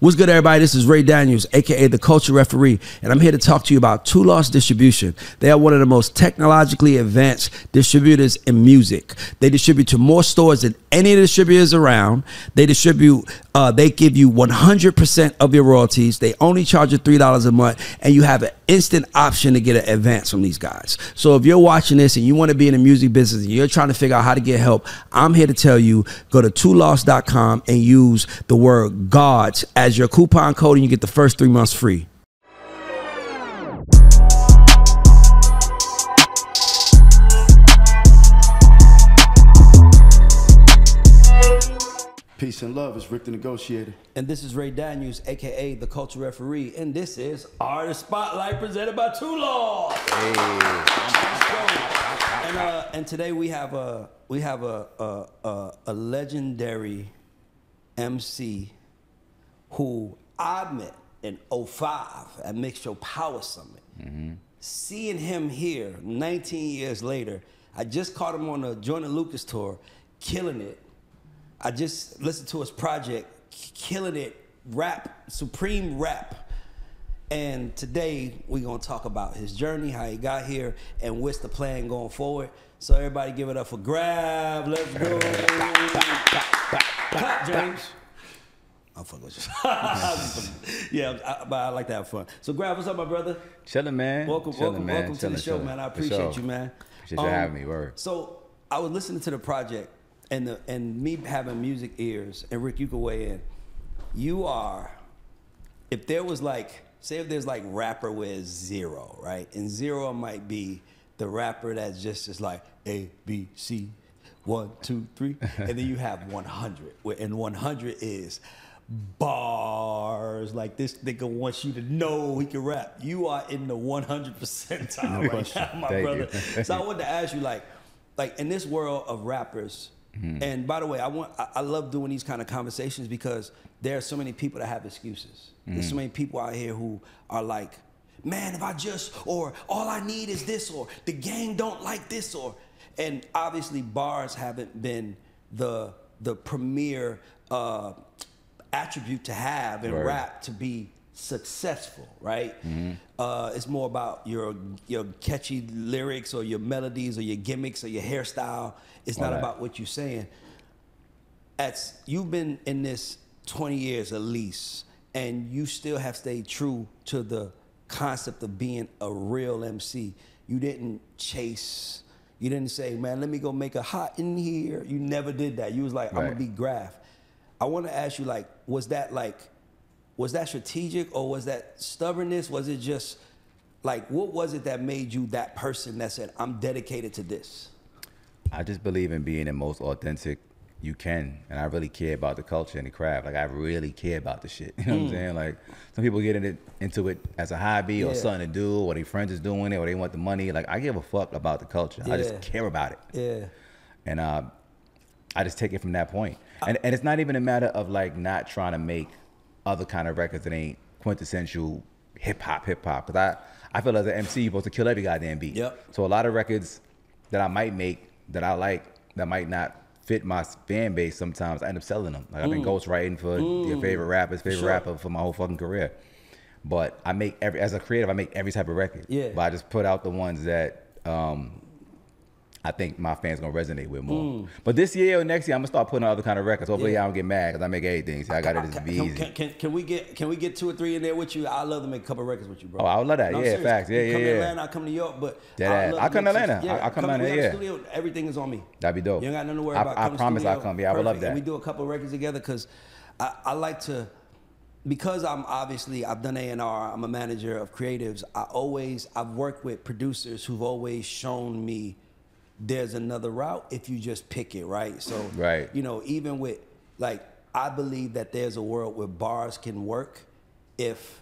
What's good, everybody? This is Ray Daniels, aka the Culture Referee, and I'm here to talk to you about Two Loss Distribution. They are one of the most technologically advanced distributors in music. They distribute to more stores than any of the distributors around. They distribute, they give you 100% of your royalties. They only charge you $3 a month, and you have an instant option to get an advance from these guys. So if you're watching this and you want to be in the music business and you're trying to figure out how to get help, I'm here to tell you, go to twoloss.com and use the word GODS as your coupon code, and you get the first 3 months free. Peace and love, it's Rick the Negotiator. And this is Ray Daniels, aka the Culture Referee, and this is Artist Spotlight presented by Two Loss. Hey. And today we have a legendary MC who I met in 05 at Mix Your Power Summit. Seeing him here 19 years later, I just caught him on the Jordan Lucas tour, killing it. I just listened to his project, killing it, rap, supreme rap. And today we're gonna talk about his journey, how he got here, and what's the plan going forward. So everybody give it up for Grafh. Let's go. Clap, James. I'm fucking with you. Yeah, but I like to have fun. So Grafh, what's up, my brother? Chilling, man. Welcome to the show, man. I appreciate you, man. Appreciate you having me, word. So I was listening to the project and me having music ears, and Rick, you could weigh in. You are, if there was like, say if there's like rapper with zero, right? And zero might be the rapper that's just like A, B, C, 1, 2, 3, and then you have 100, and 100 is bars, like this nigga wants you to know he can rap. You are in the 100 percentile right now, my brother. So I wanted to ask you, like in this world of rappers, and by the way, I love doing these kind of conversations because there are so many people that have excuses. There's so many people out here who are like, man, if I just, or all I need is this, or the gang don't like this, or, and obviously bars haven't been the premier attribute to have in rap to be successful, right? It's more about your catchy lyrics or your melodies or your gimmicks or your hairstyle. It's not about what you're saying. You've been in this 20 years at least, and you still have stayed true to the concept of being a real MC. You didn't chase. You didn't say, man, let me go make a hot in here. You never did that. You was like, I'm gonna be Grafh. I want to ask you, like, was that strategic, or was that stubbornness? Was it just like, what was it that made you that person that said, I'm dedicated to this? I just believe in being the most authentic you can, and I really care about the culture and the craft. Like, I really care about the shit. You know what I'm saying? Like, some people get into it as a hobby or something to do, or their friends is doing it, or they want the money. Like, I give a fuck about the culture. I just care about it. And I just take it from that point. And it's not even a matter of like not trying to make other kind of records that ain't quintessential hip hop. Because I feel as an MC, you're supposed to kill every goddamn beat. So a lot of records that I might make that I like that might not fit my fan base, sometimes I end up selling them. Like I've been ghostwriting for your favorite rapper for my whole fucking career. But I make as a creative, I make every type of record. But I just put out the ones that I think my fans gonna resonate with more. But this year or next year, I'm gonna start putting out other kind of records. Hopefully, I don't get mad because I make everything. So I got it just be easy. Can we get 2 or 3 in there with you? I'd love to make a couple of records with you, bro. Oh, I would love that. No, facts. Come to Atlanta, I come to New York, but I come to Atlanta. I come down there. Studio, everything is on me. That'd be dope. You ain't got nothing to worry about. I promise I'll come. Yeah, I would love that. And we do a couple of records together because I like to. Because I've done A&R, I'm a manager of creatives. I've worked with producers who've always shown me there's another route if you just pick it, right? So, you know, even with, like, I believe that there's a world where bars can work if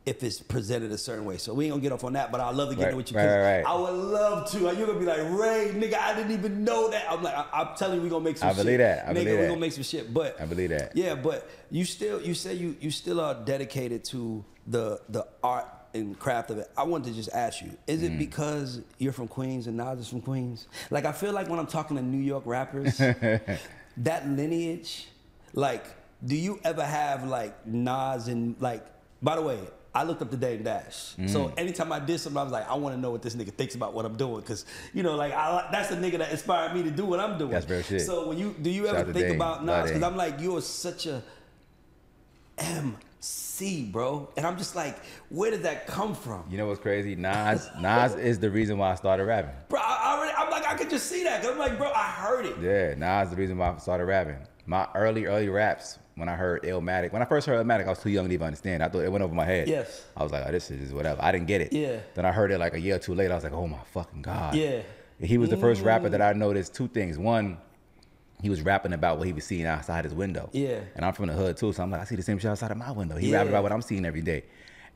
it's presented a certain way. So we ain't gonna get off on that, but I'd love to get into what you I would love to. You're gonna be like, Ray, nigga, I didn't even know that. I'm like, I'm telling you, we gonna make some shit. I believe that. We're gonna make some shit. But I believe that. Yeah, but you say you still are dedicated to the art and craft of it. I wanted to just ask you, is it because you're from Queens and Nas is from Queens? Like, I feel like when I'm talking to New York rappers, that lineage, like, do you ever have like Nas and like? By the way, I looked up the Dame Dash. So anytime I did something, I was like, I want to know what this nigga thinks about what I'm doing, because you know, like that's the nigga that inspired me to do what I'm doing. That's real shit. So do you ever think about Nas? Because I'm like, you're such a MC, bro, and I'm just like, where did that come from? You know what's crazy? Nas is the reason why I started rapping. Bro, I'm like, I could just see that. Cause I'm like, bro, I heard it. Yeah, Nas is the reason why I started rapping. My early raps, when I heard Illmatic, when I first heard Illmatic, I was too young to even understand. I thought it went over my head. Yes. I was like, oh, this shit is whatever. I didn't get it. Yeah. Then I heard it like a year or two later. I was like, oh my fucking God. Yeah. He was the first rapper that I noticed two things. One, he was rapping about what he was seeing outside his window. Yeah. And I'm from the hood too, so I'm like, I see the same shit outside of my window. He rapping about what I'm seeing every day.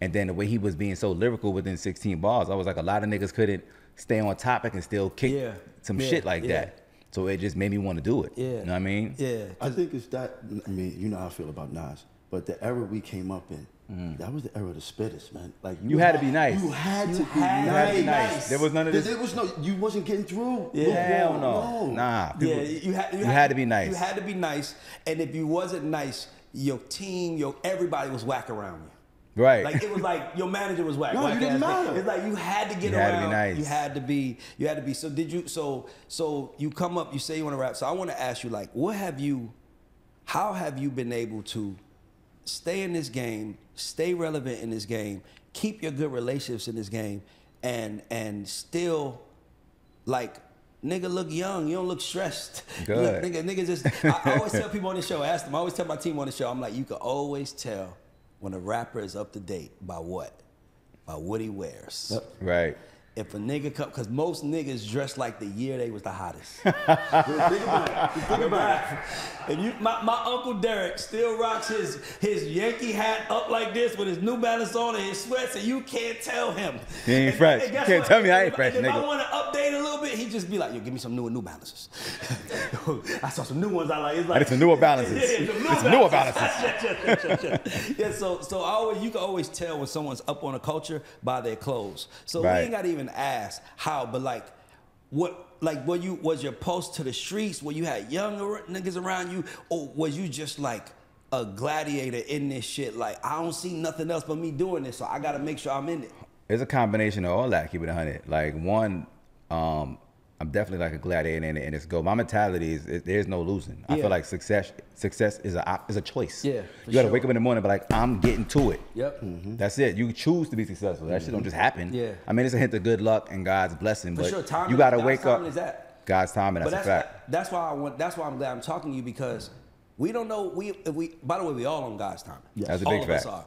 And then the way he was being so lyrical within 16 bars, I was like, a lot of niggas couldn't stay on topic and still kick some shit like that. So it just made me want to do it. Yeah. You know what I mean? Yeah. I think it's that. I mean, you know how I feel about Nas, but the era we came up in, that was the era of the spitters, man. Like You had to be nice. You had to be be nice. nice. There was none of this. There was no. You wasn't getting through. Hell no. Nah. Yeah, People, you had to be nice. You had to be nice, and if you wasn't nice, your team, everybody was whack around you. Right. Like it was like your manager was whack. No, you didn't matter. It's like you had to get You around. had to be nice. You had to be. So did you? So you come up. You say you want to rap. So I want to ask you, like, how have you been able to stay in this game, stay relevant in this game, keep your good relationships in this game, and still, like, nigga look young, you don't look stressed. Good. Nigga just. I always tell people on the show. Ask them. I always tell my team on the show. I'm like, you can always tell when a rapper is up to date by what? By what he wears. Yep. Right. If a nigga come, because most niggas dress like the year they was the hottest. Think about it. And my Uncle Derek still rocks his Yankee hat up like this with his New Balance on and his sweats, and you can't tell him. He ain't fresh. You can't what? tell me I ain't fresh, If nigga. I want to update a little bit, he just be like, yo, give me some newer New Balances. I saw some new ones I like. It's like, I need some newer balances. Yeah, some newer balances. Yeah, so you can always tell when someone's up on a culture by their clothes. So Right. we ain't gotta even ask how, but like, was your post to the streets where you had younger niggas around you, or was you just like a gladiator in this shit? Like, I don't see nothing else but me doing this, so I gotta make sure I'm in it. It's a combination of all that. Keep it 100. Like one, I'm definitely like a gladiator in this go. My mentality is there's no losing. I feel like success is a choice. Yeah, you gotta wake up in the morning, but like I'm getting to it. Yep. That's it. You choose to be successful. That shit don't just happen. Yeah. I mean, it's a hint of good luck and God's blessing, but sure, timing, you gotta God's wake timing up. is that. God's timing. That's a fact. That's why I'm glad I'm talking to you, because we don't know. By the way, we all on God's timing. Yes. That's a all big of fact. us are.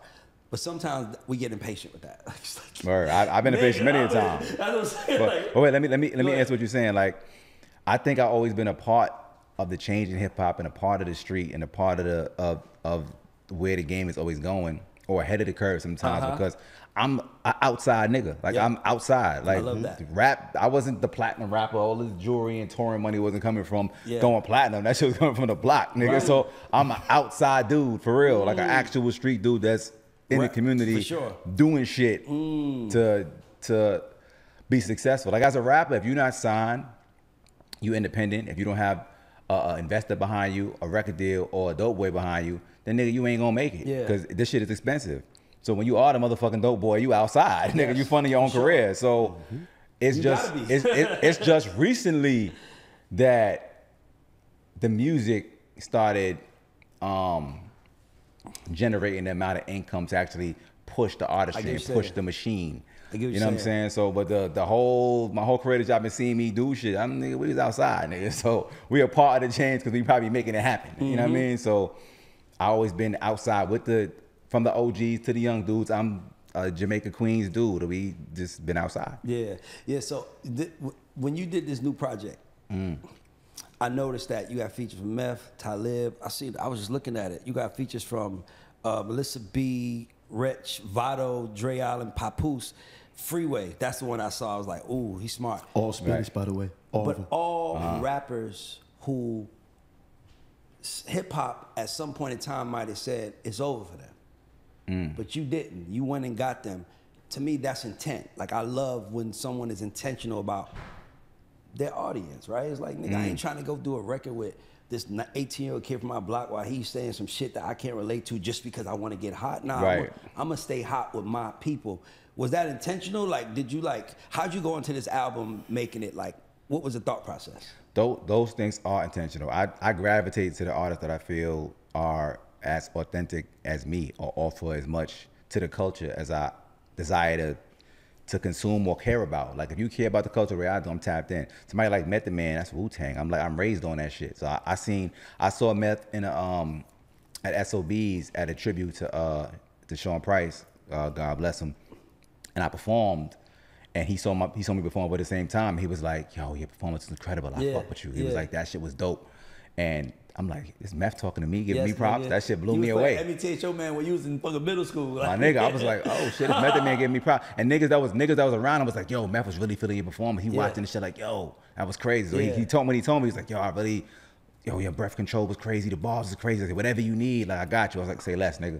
But sometimes we get impatient with that. It's like, Word. I've been impatient many a time. That's what I'm saying. But wait, let me answer what you're saying. Like, I think I've always been a part of the change in hip hop and a part of the street and a part of of where the game is always going, or ahead of the curve sometimes, because I'm an outside nigga. Like I'm outside. Like I love that. Rap. I wasn't the platinum rapper. All this jewelry and touring money wasn't coming from going platinum. That shit was coming from the block, nigga. Right. So I'm an outside dude for real, like an actual street dude that's in the community, for sure. doing shit to be successful. Like as a rapper, if you're not signed, you independent. If you don't have an investor behind you, a record deal, or a dope boy behind you, then nigga, you ain't gonna make it. Yeah. Because this shit is expensive. So when you are the motherfucking dope boy, you outside, nigga. You funding your own career. So it's You just gotta be. it's just recently that the music started generating the amount of income to actually push the artistry and push the machine. You know what I'm saying? So, but my whole career that y'all been seeing me do shit, we was outside, nigga. So we are part of the change because we probably making it happen. You know what I mean? So I always been outside from the OGs to the young dudes. I'm a Jamaica Queens dude. We just been outside. Yeah. So when you did this new project, I noticed that you got features from Meth, Talib. I was just looking at it. You got features from Melissa B, Rich, Vado, Dre Allen, Papoose, Freeway. That's the one I saw. I was like, ooh, he's smart. All Spanish, by the way. All of them. All rappers who hip hop at some point in time might have said it's over for them. But you didn't. You went and got them. To me, that's intent. Like, I love when someone is intentional about their audience, right? It's like, nigga, I ain't trying to go do a record with this 18-year-old kid from my block while he's saying some shit that I can't relate to just because I want to get hot. Nah, Right. I'm gonna stay hot with my people. Was that intentional? Like, did you like, how'd you go into this album making it like, what was the thought process? Those things are intentional. I gravitate to the artists that I feel are as authentic as me or offer as much to the culture as I desire to consume or care about. Like if you care about the culture the way I do, I'm tapped in. Somebody like Method Man, that's Wu-Tang. I'm raised on that shit. So I saw Meth in a at SOBs at a tribute to Sean Price, God bless him, and I performed. And he saw me perform at the same time. He was like, "Yo, your performance is incredible. I fuck with you." He was like, "That shit was dope." And I'm like, "Is Meth talking to me, giving me props?" Nigga. That shit blew me away. Let me tell you, man, when you was in fucking middle school, like, My nigga, I was like, "Oh shit, this Method Man giving me props." And niggas that was around, I was like, "Yo, Meth was really feeling your performance." He watching the shit like, "Yo, that was crazy." So he told me, he's like, "Yo, your breath control was crazy. The bars was crazy." I said, "Whatever you need, like I got you." I was like, "Say less, nigga.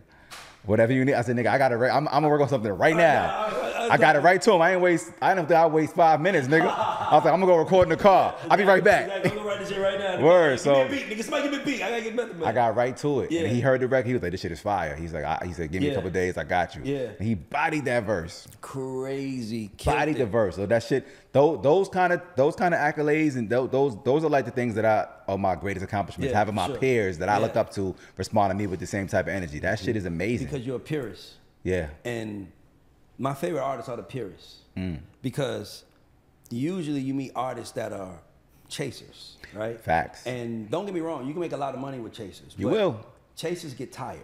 Whatever you need." I said, "Nigga, I got it right. I'm gonna work on something right now." I got it right to him. I don't think I waste 5 minutes, nigga. I was like, I'm gonna go record in the car. I'll be right back. I'm gonna write this shit right now. Word. Give me a beat, nigga. Somebody give me a beat. I gotta get better, man. I got right to it. Yeah. And he heard the record. He was like, "This shit is fire." He said, "Give me a couple days. I got you." Yeah. And he bodied that verse. Crazy. Bodied the verse. So that shit, those kind of accolades and those are like the things that are my greatest accomplishments. Having my peers that I look up to respond to me with the same type of energy. That shit is amazing. Because you're a purist. Yeah. And my favorite artists are the purists. Because usually you meet artists that are chasers, right? Facts. And don't get me wrong, you can make a lot of money with chasers. You will. Chasers get tired.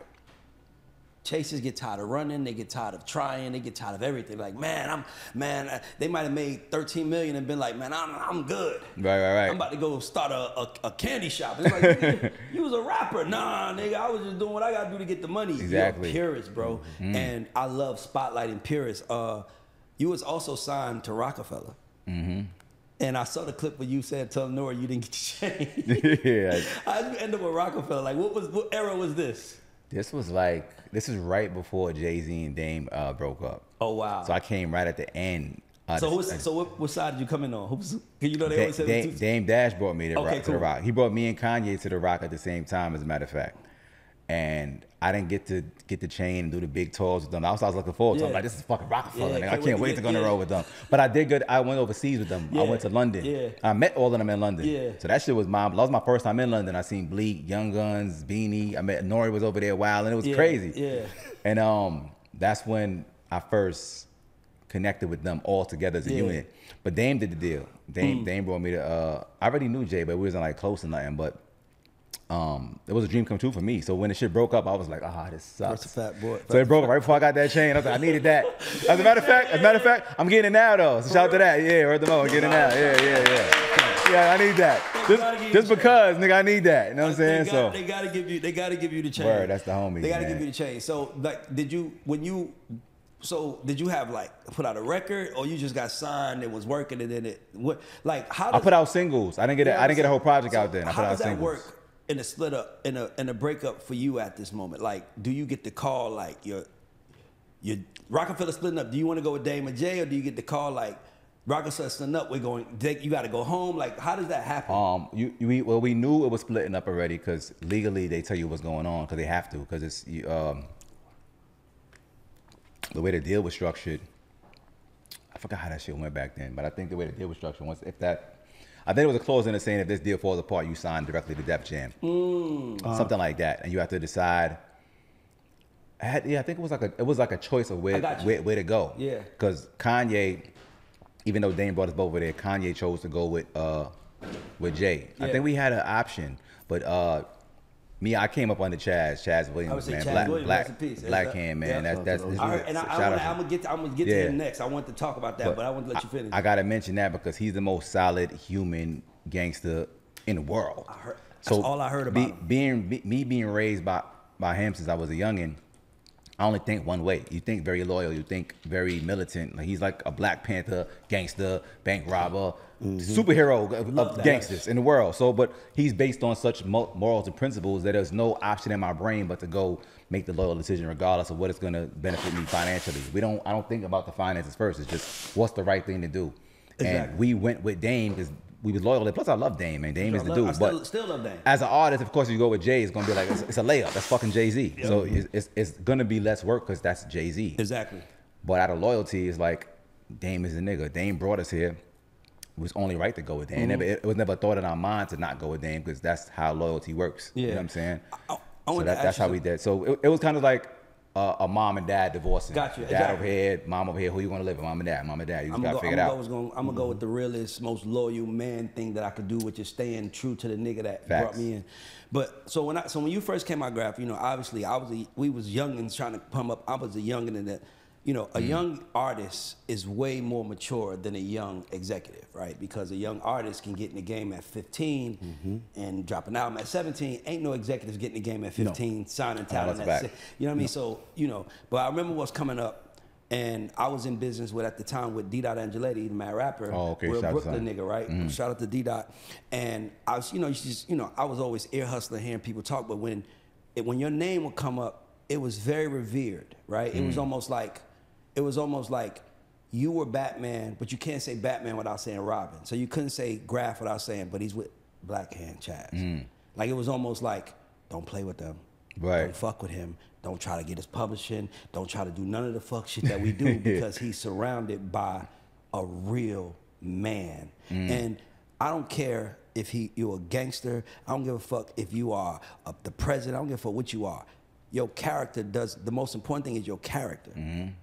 Chasers get tired of running. They get tired of trying. They get tired of everything. Like, they might have made 13 million and been like, man, I'm good. Right. I'm about to go start a candy shop. It's like, nigga, you was a rapper. Nah, nigga, I was just doing what I gotta do to get the money. Exactly. You're a purist, bro. And I love spotlighting purists. You was also signed to Rockefeller. And I saw the clip where you said, "Tell Nora you didn't get your chain." Yeah. How'd you end up with Rockefeller? Like, what era was this? This is right before Jay-Z and Dame broke up. Oh wow! So I came right at the end. So what side did you come in on? You know they always say Dame Dash brought me to cool. the Rock. He brought me and Kanye to the Rock at the same time, as a matter of fact. And I didn't get the chain and do the big tours with them. I was looking forward to. I'm like, this is fucking Rockefeller. I can't wait to go on the road with them. But I did good. I went overseas with them. I went to London. Yeah. I met all of them in London. Yeah. So that shit was that was my first time in London. I seen Bleak, Young Guns, Beanie. I met Nori was over there a while, and it was crazy. Yeah. And that's when I first connected with them all together as a unit. But Dame did the deal. Dame brought me to. I already knew Jay, but we wasn't like close or nothing. But it was a dream come true for me. So when the shit broke up, I was like, this sucks. That's a fat boy. So it broke up right before I got that chain. I was like, I needed that. As a matter of fact, I'm getting it now though. So shout out to that. Yeah, word the mo, I'm getting it now. Yeah. Yeah, I need that. Just because, nigga, I need that. You know what I'm saying? They gotta give you the chain. Word, that's the homie. They gotta give you the chain. So like, did you have like put out a record, or you just got signed and was working and then I put out singles. I didn't get a whole project out there. I put out singles. How does that work in a split up, in a breakup for you at this moment? Like, do you get the call like your Rockefeller splitting up? Do you want to go with Dame or Jay, or do you get the call like Rockefeller splitting up? You got to go home. Like, how does that happen? We knew it was splitting up already because legally they tell you what's going on because they have to, because it's the way the deal was structured. I forgot how that shit went back then, but I think the way the deal was structured I think it was a clause in it saying if this deal falls apart, you sign directly to Def Jam. Something like that. And you have to decide. I think it was like a choice of where to go. Yeah. Because Kanye, even though Dame brought us both over there, Kanye chose to go with Jay. Yeah. I think we had an option, but I came up under Chaz Williams, man. Black Hand, man. Yeah. That's I'm gonna get to him next. I want to talk about that, but I want to let you finish. I gotta mention that because he's the most solid human gangster in the world. That's all I heard about him. Being raised by him since I was a youngin', I only think one way. You think very loyal. You think very militant. Like he's like a Black Panther gangster, bank robber, superhero of gangsters in the world. So, but he's based on such morals and principles that there's no option in my brain but to go make the loyal decision regardless of what it's going to benefit me financially. I don't think about the finances first. It's just what's the right thing to do. Exactly. And we went with Dame because we was loyal. Plus, I love Dame, man. Dame is the dude. I still love Dame. As an artist, of course, you go with Jay, it's gonna be like it's a layup. That's fucking Jay-Z. So it's gonna be less work because that's Jay-Z. Exactly. But out of loyalty, it's like Dame is a nigga. Dame brought us here. It was only right to go with Dame. It was never a thought in our mind to not go with Dame because that's how loyalty works. You know what I'm saying? That's how we did. So it was kind of like a mom and dad divorcing. Gotcha. Dad Exactly. over here, mom over here. Who you want to live with? Mom and dad. Mom and dad. You just got to figure it out. I'm gonna go with the realest, most loyal man thing that I could do, which is staying true to the nigga that brought me in. But so when you first came out, Graph, you know, obviously we was young and trying to come up. I was a youngin' in that. You know, a young artist is way more mature than a young executive, right? Because a young artist can get in the game at 15 and drop an album at 17. Ain't no executives getting in the game at 15, signing talent at 6. You know what I mean? So, you know, but I remember what's coming up, and I was in business with, at the time, with D-Dot Angeletti, the mad rapper. Real Brooklyn nigga, right? Shout out to D-Dot. And I was, I was always ear hustling, hearing people talk, but when your name would come up, it was very revered, right? It was almost like you were Batman, but you can't say Batman without saying Robin. So you couldn't say Graph without saying, but he's with Black Hand Chaz. Like it was almost like, don't play with them. Right. Don't fuck with him. Don't try to get his publishing. Don't try to do none of the fuck shit that we do because he's surrounded by a real man. And I don't care if you're a gangster. I don't give a fuck if you are the president. I don't give a fuck what you are. Your character the most important thing is your character.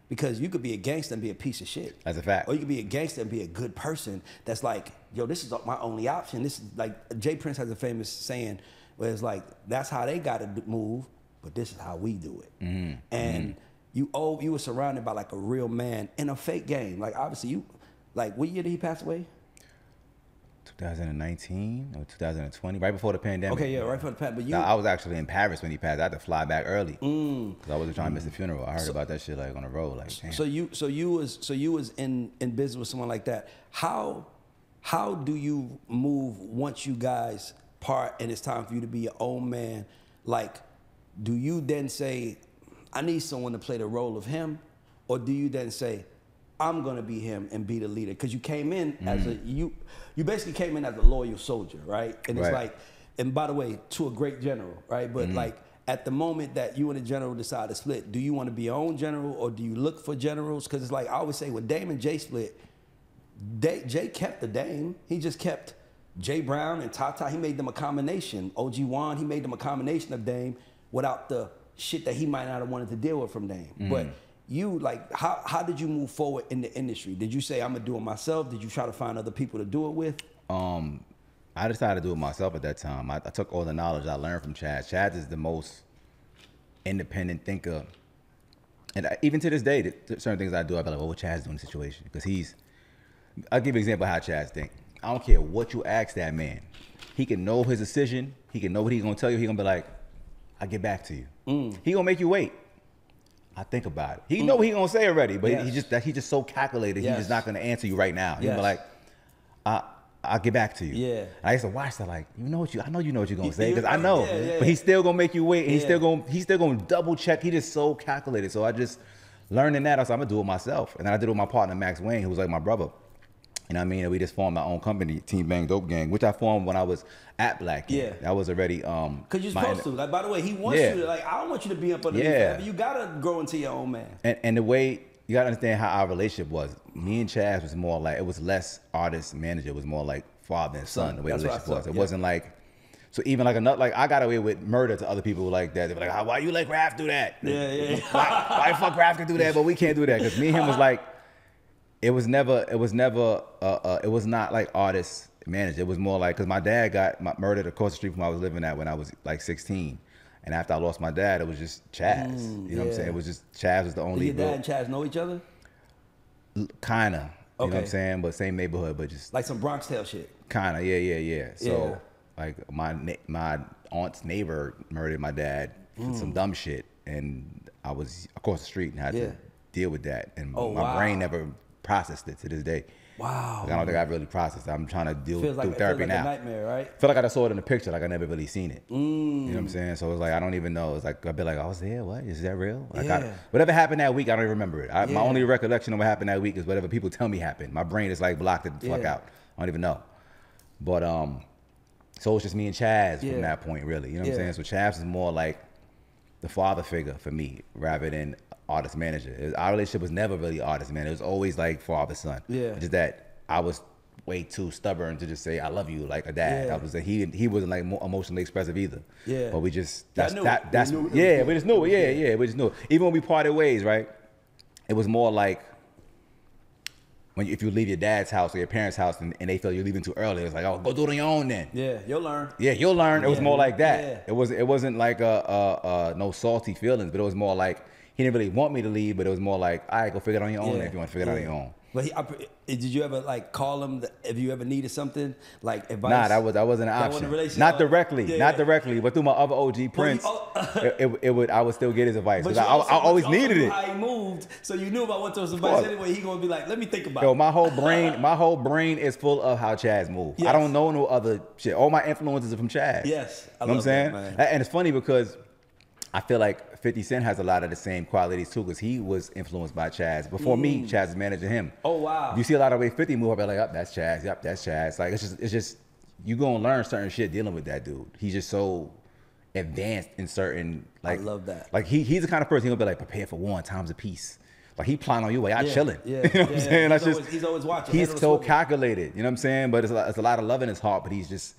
Because you could be a gangster and be a piece of shit. That's a fact. Or you could be a gangster and be a good person that's like, yo, this is my only option. This is like, Jay Prince has a famous saying where it's like, that's how they got to move, but this is how we do it. And you were surrounded by like a real man in a fake game. Like obviously what year did he pass away? 2019 or 2020, right before the pandemic. Okay, yeah, right before the pandemic. But I was actually in Paris when he passed. I had to fly back early because I wasn't trying to miss the funeral. I heard about that shit like on the road. Like, damn. So you was in business with someone like that. How do you move once you guys part and it's time for you to be your own man? Like, do you then say, I need someone to play the role of him, or do you then say, I'm gonna be him and be the leader? Because you came in as you basically came in as a loyal soldier, right? And it's like, and by the way, to a great general, right? But like at the moment that you and the general decide to split, do you want to be your own general or do you look for generals? Because it's like I always say, when Dame and Jay split, Jay kept the Dame. He just kept Jay Brown and Tata. He made them a combination. OG Juan, he made them a combination of Dame without the shit that he might not have wanted to deal with from Dame. But you, like, how did you move forward in the industry? Did you say, I'm gonna do it myself? Did you try to find other people to do it with? I decided to do it myself at that time. I took all the knowledge I learned from Chaz. Chaz is the most independent thinker. And even to this day, certain things I do, I'll be like, well, what Chaz do in the situation? Because I'll give you an example of how Chaz think. I don't care what you ask that man. He can know his decision. He can know what he's gonna tell you. He's gonna be like, I'll get back to you. He gonna make you wait. I think about it. He know what he gonna say already, but he's just so calculated. He's just not gonna answer you right now. He's gonna be like, I'll get back to you. Yeah. And I used to watch that like, I know you know what you're gonna say because I know. But he's still gonna make you wait. And he's still gonna double check. He just so calculated. So I just learned in that. I was like, I'm gonna do it myself. And then I did it with my partner Max Wayne, who was like my brother. You know what I mean? And we just formed our own company, Team Bang Dope Gang, which I formed when I was at Black Gang. Yeah. I was already because you're supposed to. Like, by the way, he wants you to, like, I don't want you to be up under the family. You gotta grow into your own man. And the way you gotta understand how our relationship was. Me and Chaz was more like, it was less artist manager, it was more like father and son, the way the relationship was. It wasn't like, so even like I got away with murder to other people like that. They were like, why you let Graph do that? Why fuck Graph can do that, but we can't do that? Because me and him was like, it was not like artist manager. It was more like, because my dad got murdered across the street from where I was living at when I was like 16. And after I lost my dad, it was just Chaz. You know what I'm saying? It was just, Chaz was the only. Did your dad and Chaz know each other? Kinda. You know what I'm saying? But same neighborhood, but just. Like some Bronx Tale shit. Kinda, yeah. So, like, my aunt's neighbor murdered my dad for some dumb shit. And I was across the street and had to deal with that. And my brain never processed it to this day. Wow. Like, I don't think I've really processed it. I'm trying to deal through therapy feels like now. A nightmare, right? Feel like I just saw it in the picture, like I never really seen it. You know what I'm saying? So it's like, I don't even know. It's like, I'd be like, I was there, what? Is that real? Like, whatever happened that week, I don't even remember it. My only recollection of what happened that week is whatever people tell me happened. My brain is like blocked it the fuck out. I don't even know. But so it's just me and Chaz Yeah. from that point, really. You know what Yeah. I'm saying? So Chaz is more like the father figure for me rather than artist manager. Our relationship was never really artist manager. It was always like father son. Yeah. Just that I was way too stubborn to just say I love you like a dad. Yeah. I was he wasn't like more emotionally expressive either. Yeah. But we just Y'all that's knew that it. that's You knew it. yeah, we just knew it. Yeah, we just knew it. Even when we parted ways, right? It was more like when if you leave your dad's house or your parents' house and they feel you're leaving too early, it's like, oh, go do it on your own then. Yeah, you'll learn. Yeah, you'll learn. It was Yeah. more like that. Yeah. It wasn't like no salty feelings, but it was more like he didn't really want me to leave, but it was more like, all right, go figure it on your own Yeah. if you want to figure it out on your own. But did you ever like call him if you ever needed something like advice? Nah, that wasn't an That option. wasn't a relationship? Not directly, Yeah. not directly, but through my other OG Prince, I would still get his advice But because you I always also needed knew it. How he moved, so you knew about what those advice course. anyway. He gonna be like, let me think about Yo, it. my whole brain is full of how Chaz moves. Yes. I don't know no other shit. All my influences are from Chaz. Yes, I You know love what I'm saying? that, man. And it's funny because I feel like 50 Cent has a lot of the same qualities too, because he was influenced by Chaz. Before me, Chaz was managing him. Oh, wow. You see a lot of way 50 move, I'll be like, oh, that's Chaz. Yep, that's Chaz. Like it's just you gonna learn certain shit dealing with that dude. He's just so advanced in certain like I love that. Like he's the kind of person he'll be like, prepare for war in times of peace. Like he plotting on you while y'all Yeah, chilling. yeah, You know what I'm yeah. saying? That's He's always watching. He's Head on the so swivel. calculated. You know what I'm saying? But it's a lot of love in his heart. But he's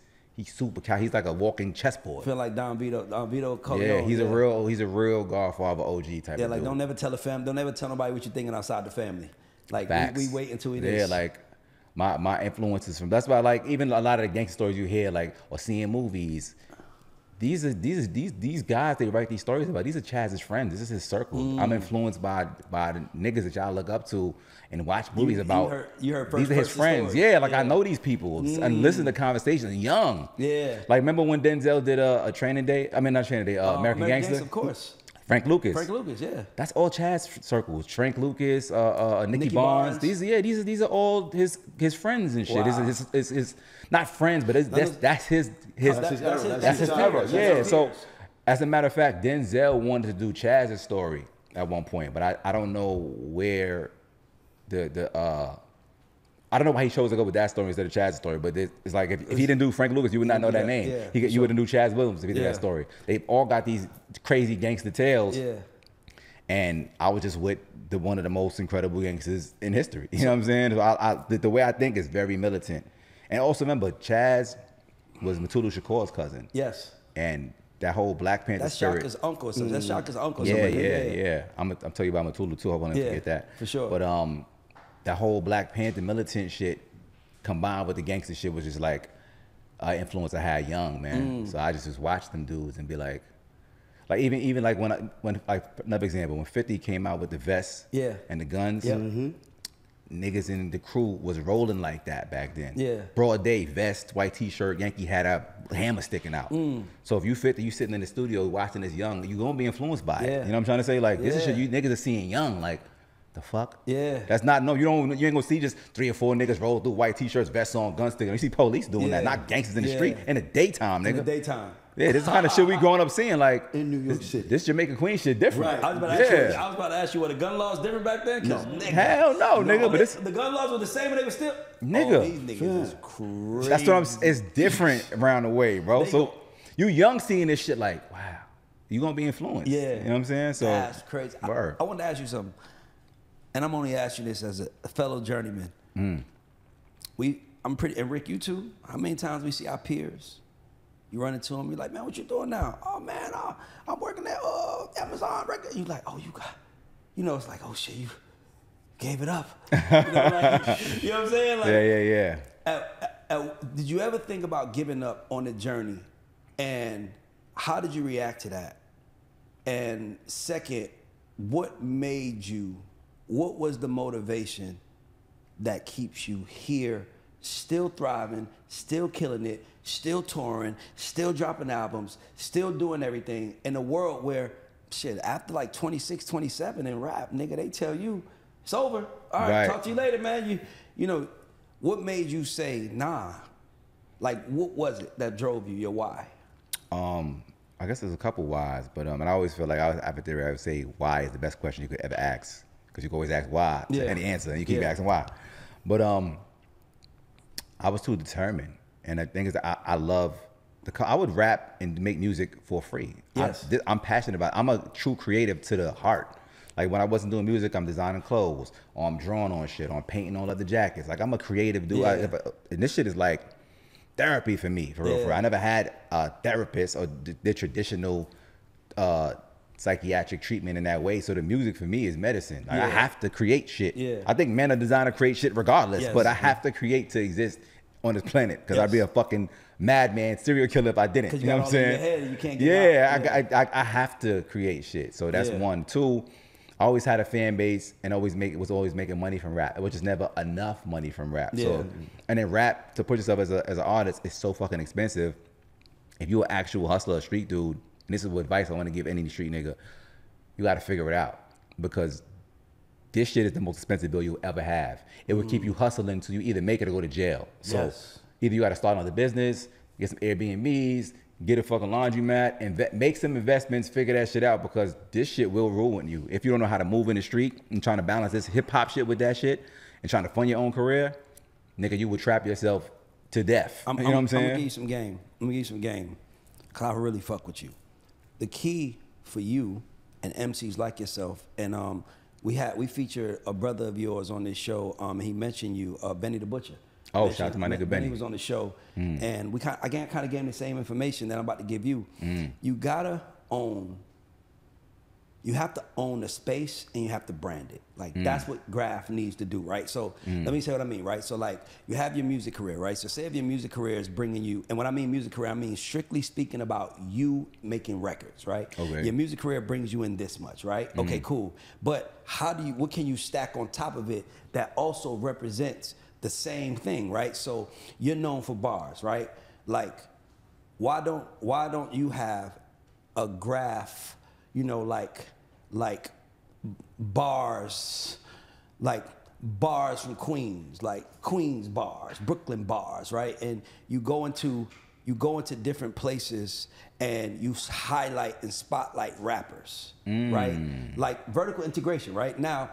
super he's like a walking chessboard. Feel like Don Vito Corleone. Yeah, he's a real Godfather OG type. Yeah, of like dude. don't never tell nobody what you're thinking outside the family. Like Facts. we wait until we Yeah, like my influences from. That's why I like even a lot of the gangster stories you hear, like or seeing movies. These guys they write these stories about. These are Chaz's friends. This is his circle. I'm influenced by the niggas that y'all look up to and watch movies about. You heard these are his first-person friends. stories. Yeah, like I know these people and listen to conversations young. Yeah. Like remember when Denzel did a Training Day? I mean not Training Day. American Gangster. of course. Frank Lucas. Frank Lucas, yeah. That's all Chaz circles. Frank Lucas, Nicky Nicky Barnes. Barnes. These are all his friends and shit. Wow. His not friends, but that's his That's his era. peers. Yeah. That's So his peers. as a matter of fact, Denzel wanted to do Chaz's story at one point, but I don't know where I don't know why he chose to go with that story instead of Chaz's story, but it's like if he didn't do Frank Lucas, you would not know that name. Yeah, You wouldn't do Chaz Williams if he did Yeah. that story. They've all got these crazy gangster tales. Yeah. And I was just with one of the most incredible gangsters in history. You know what I'm saying? So the way I think is very militant. And also remember, Chaz was Mutulu Shakur's cousin. Yes. And that whole Black Panther That's spirit. Shaka's uncle. So that's Shaka's uncle. Yeah, somebody. yeah. I'm tell you about Mutulu too. I want to Yeah, forget that. for sure. But that whole Black Panther militant shit combined with the gangster shit was just like influence I had young, man. So I just watched them dudes and be like even like when like another example, when 50 came out with the vests Yeah. and the guns, Yeah. niggas in the crew was rolling like that back then. Yeah. Broad day, vest, white t-shirt, Yankee had a hammer sticking out. So if you 50, you sitting in the studio watching this young, you gonna be influenced by it. Yeah. You know what I'm trying to say? Like this is Yeah. shit you niggas are seeing young, like the fuck? Yeah. That's not you ain't gonna see just 3 or 4 niggas roll through white t-shirts, vests on, guns sticking. You see police doing Yeah. that, not gangsters in the Yeah. street in the daytime, nigga. In the daytime. Yeah, this is the kind of shit we growing up seeing, like In New York City. This Jamaican Queen shit different. I was about to ask you, were the gun laws different back then? No. Hell no, nigga. But it's the gun laws were the same and they were still. Nigga. Oh, these niggas is crazy. that's what I'm. It's different around the way, bro. They So go- you young seeing this shit, like wow, you gonna be influenced. Yeah. You know what I'm saying? So That's crazy. Word. I want to ask you something, and I'm only asking you this as a fellow journeyman. I'm pretty, and Rick, you too. How many times we see our peers? You run into them, you're like, man, what you doing now? Oh man, I'm working at Amazon record. You like, oh, you got, it's like, oh shit, you gave it up. You know what I'm saying? Like, yeah. did you ever think about giving up on the journey? And how did you react to that? And second, what was the motivation that keeps you here, still thriving, still killing it, still touring, still dropping albums, still doing everything in a world where, shit, after like 26, 27 in rap, nigga, they tell you, it's over. All right, talk to you later, man. You know, what made you say, nah? Like, what was it that drove you, your why? I guess there's a couple whys, but and I always feel like I have a theory. I would say why is the best question you could ever ask, because you can always ask why to any answer, and you keep asking why. But I was too determined. And the thing is that I love I would rap and make music for free. Yes. I'm passionate about it. I'm a true creative to the heart. Like when I wasn't doing music, I'm designing clothes, or I'm drawing on shit, or I'm painting on leather jackets. Like I'm a creative dude. Yeah. And this shit is like therapy for me, for real. For real. I never had a therapist or the traditional psychiatric treatment in that way. So the music for me is medicine. Like I have to create shit. Yeah. I think men are designed to create shit regardless, Yes. but I have to create to exist on this planet because Yes. I'd be a fucking madman, serial killer if I didn't. You know what I'm saying? In your head and you can't get out. I have to create shit. So that's Yeah. one. Two, I always had a fan base and was always making money from rap, which is never enough money from rap. Yeah. So, and then rap, to put yourself as an artist, is so fucking expensive. If you're an actual hustler, a street dude, and this is what advice I want to give any street nigga, you got to figure it out because this shit is the most expensive bill you'll ever have. It will keep you hustling until you either make it or go to jail. So Yes. either you got to start another business, get some Airbnbs, get a fucking laundromat, and make some investments, figure that shit out because this shit will ruin you. If you don't know how to move in the street and trying to balance this hip hop shit with that shit and trying to fund your own career, nigga, you would trap yourself to death. You know what I'm saying? I'm gonna give you some game. I'm gonna give you some game. Cause I really fuck with you. The key for you and MCs like yourself, and we featured a brother of yours on this show. He mentioned you, Benny the Butcher. Oh, shout out to my nigga Benny. Benny was on the show, and I kind of gave him the same information that I'm about to give you. You gotta own. You have to own the space and you have to brand it. Like that's what Grafh needs to do, right? So let me say what I mean, right? So like you have your music career, right? So say if your music career is bringing you, and when I mean music career, I mean strictly speaking about you making records, right? Okay. Your music career brings you in this much, right? Okay, cool. But what can you stack on top of it that also represents the same thing, right? So you're known for bars, right? Like why don't you have a Grafh, you know, like bars from Queens, like Queens bars, Brooklyn bars, right? And you go into different places and you highlight and spotlight rappers, right? Like vertical integration, right? Now,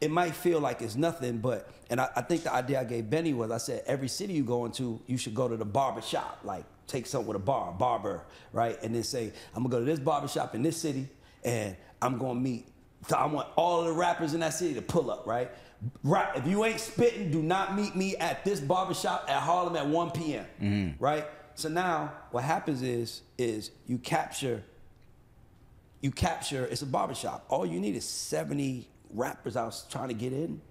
it might feel like it's nothing, but, and I think the idea I gave Benny was, I said, every city you go into, you should go to the barber shop, like take something with a barber, right? And then say, I'm gonna go to this barber shop in this city, and I'm gonna meet, so I want all of the rappers in that city to pull up, right? Right. If you ain't spitting, do not meet me at this barbershop at Harlem at 1 p.m. Right? So now what happens is you capture, it's a barbershop. All you need is 70 rappers out trying to get in.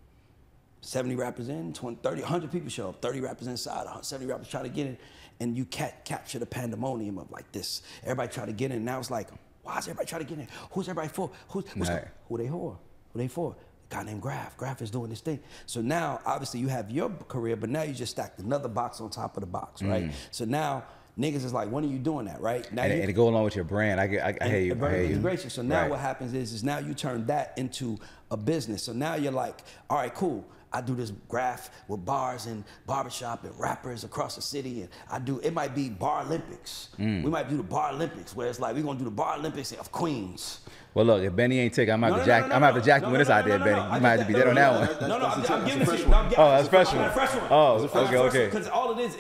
70 rappers in, 20, 30, 100 people show up, 30 rappers inside, 70 rappers try to get in, and you capture the pandemonium of like this. Everybody try to get in. Now it's like, why is everybody trying to get in? Who's everybody for? Who they for? Who they for? A guy named Grafh. Grafh is doing this thing. So now, obviously, you have your career, but now you just stacked another box on top of the box, right? So now, niggas is like, when are you doing that, right? Now and to go along with your brand, I hear you. Integration. So now what happens is now you turn that into a business. So now you're like, all right, cool. I do this Grafh with bars and barbershop and rappers across the city, and it might be Bar Olympics. We might do the Bar Olympics, where it's like, we're gonna do the Bar Olympics of Queens. Well, look, if Benny ain't taking, I'm gonna have to jack you with this idea, Benny. You might have to be dead on that one. No, I'm giving it to you. Oh, that's fresh one. Oh, okay. Because all it is,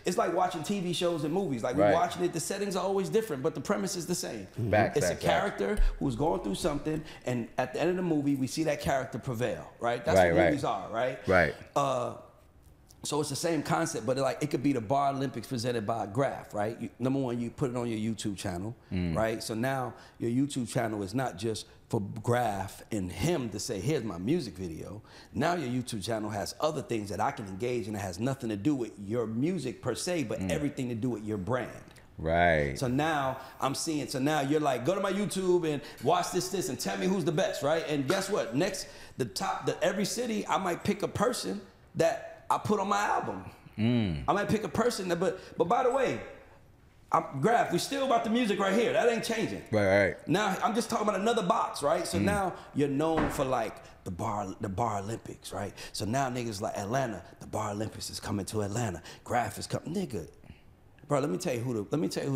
it's like watching TV shows and movies. Like we're watching it, the settings are always different, but the premise is the same. It's a character who's going through something, and at the end of the movie, we see that character prevail, right? That's what movies are, right? Right. So it's the same concept, but it could be the Bar Olympics presented by Grafh, right? Number one, you put it on your YouTube channel, right? So now your YouTube channel is not just for Grafh and him to say, here's my music video. Now your YouTube channel has other things that I can engage in that has nothing to do with your music per se, but everything to do with your brand. Right. So now so now you're like, go to my YouTube and watch this, and tell me who's the best, right? And guess what? Next, every city, I might pick a person that I put on my album. I might pick a person that, but by the way, Grafh, we still about the music right here. That ain't changing. Right. Now I'm just talking about another box, right? So now you're known for like the bar Olympics, right? So now niggas like Atlanta, the Bar Olympics is coming to Atlanta. Grafh is coming, nigga. Bro, let me tell you who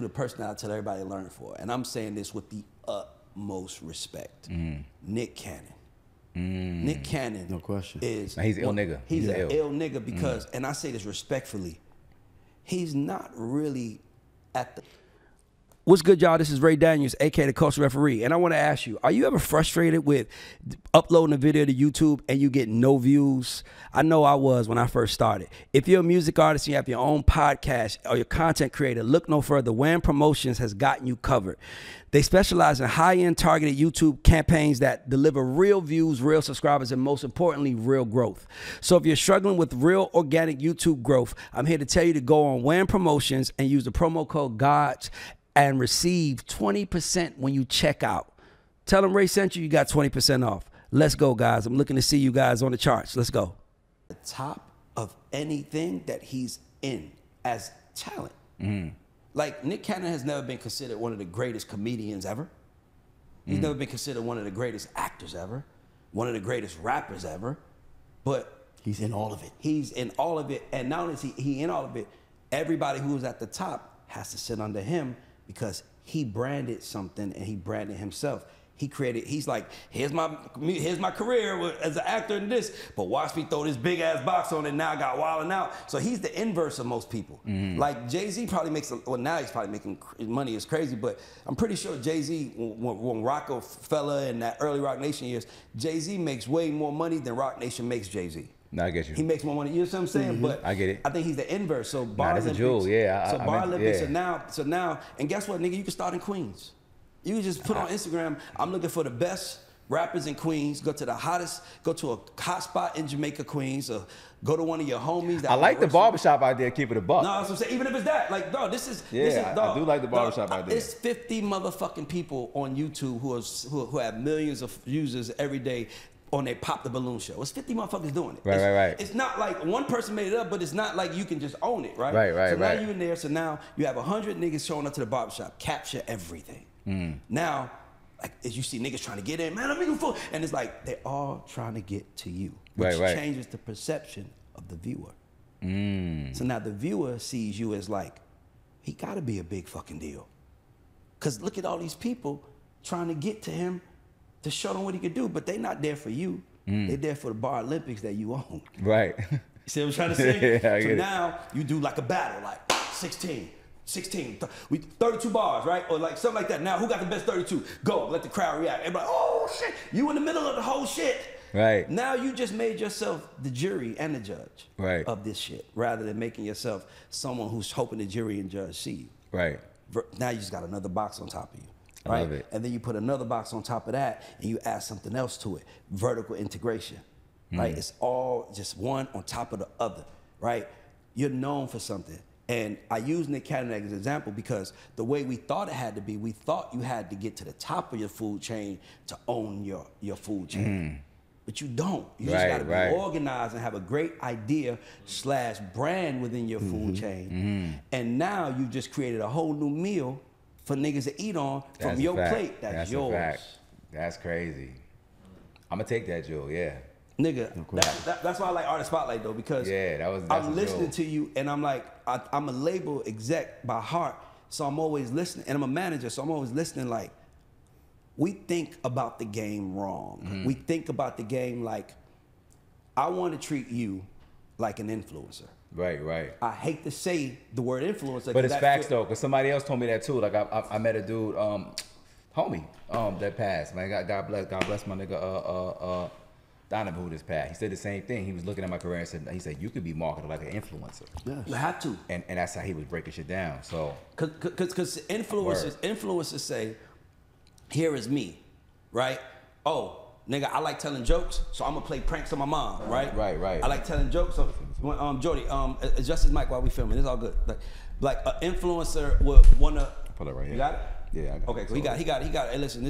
the person I tell everybody to learn for, and I'm saying this with the utmost respect. Nick Cannon. Nick Cannon, no question, is he's an ill nigga. He's an ill nigga because, and I say this respectfully, he's not really at the... What's good, y'all? This is Ray Daniels, aka the Culture Referee, and I want to ask you: are you ever frustrated with uploading a video to YouTube and you get no views? I know I was when I first started. If you're a music artist and you have your own podcast or your content creator, look no further. Wham Promotions has gotten you covered. They specialize in high-end targeted YouTube campaigns that deliver real views, real subscribers, and most importantly, real growth. So if you're struggling with real organic YouTube growth, I'm here to tell you to go on Wham Promotions and use the promo code GODS and receive 20% when you check out. Tell them Ray sent you, you got 20% off. Let's go, guys. I'm looking to see you guys on the charts. Let's go. The top of anything that he's in as talent. Like, Nick Cannon has never been considered one of the greatest comedians ever. He's never been considered one of the greatest actors ever, one of the greatest rappers ever, but he's in all of it. He's in all of it, and not only is he in all of it, everybody who's at the top has to sit under him, because he branded something and he branded himself. He created, he's like, here's my career as an actor in this, but watch me throw this big ass box on it, now I got wilding out. So he's the inverse of most people. Like Jay-Z probably makes, well now he's probably making money is crazy, but I'm pretty sure Jay-Z, when Rockefeller and that early Rock Nation years, Jay-Z makes way more money than Rock Nation makes Jay-Z. No, I get you. He makes more money. You know what I'm saying? But I get it. I think he's the inverse. So Bar that's Olympics. a jewel. Yeah. So Bar Olympics. Yeah. So now, and guess what, nigga? You can start in Queens. You can just put on Instagram, I'm looking for the best rappers in Queens. Go to the hottest, go to a hot spot in Jamaica, Queens, or go to one of your homies. That I like the barbershop idea, keep it a buck. No, that's what I'm saying. Even if it's that, like, dog, this is, I do like the barbershop idea. It's 50 motherfucking people on YouTube who have millions of users every day on their Pop the Balloon show. It's 50 motherfuckers doing it. Right. It's not like one person made it up, but it's not like you can just own it, right? Right. So now you in there, so now you have 100 niggas showing up to the barbershop, capture everything. Now, like, as you see niggas trying to get in, man, I'm making fool. And it's like, they're all trying to get to you, which changes the perception of the viewer. So now the viewer sees you as like, he gotta be a big fucking deal. Cause look at all these people trying to get to him to show them what he could do, but they're not there for you. They're there for the Bar Olympics that you own. Right. You see what I'm trying to say? Yeah, so now you do like a battle, like 16, 32 bars, right? Or like something like that. Now who got the best 32? Go, let the crowd react. Everybody, oh shit, you in the middle of the whole shit. Right. Now you just made yourself the jury and the judge of this shit, rather than making yourself someone who's hoping the jury and judge see you. Right. Now you just got another box on top of you. I Right? love it. And then you put another box on top of that and you add something else to it. Vertical integration, right? It's all just one on top of the other, right? You're known for something. And I use Nick Cannon as an example because the way we thought it had to be, we thought you had to get to the top of your food chain to own your food chain. But you don't. You just gotta be organized and have a great idea / brand within your food chain. And now you just created a whole new meal for niggas to eat on from your plate. That's yours. A fact. That's crazy. I'm gonna take that, Joe. Yeah. Nigga, that's why I like Artist Spotlight though, because I'm listening to you and I'm like, I'm a label exec by heart, so I'm always listening, and I'm a manager, so I'm always listening. Like, we think about the game wrong. We think about the game like, I want to treat you like an influencer. Right. I hate to say the word influencer, but it's facts though, because somebody else told me that too. Like I met a dude, homie, that passed. Man, God bless my nigga, Donovan, who just passed. He said the same thing. He was looking at my career and he said, you could be marketed like an influencer. Yes. You have to. And that's how he was breaking shit down. So, because influencers say, here is me, right? Oh, nigga, I like telling jokes, so I'm gonna play pranks on my mom, right? Right. I like telling jokes. So, Jody, adjust his mic while we filming. It's all good. Like an influencer would wanna. Put it right here. You got it? Yeah, I got it. Okay, cool. He got it. Hey, listen,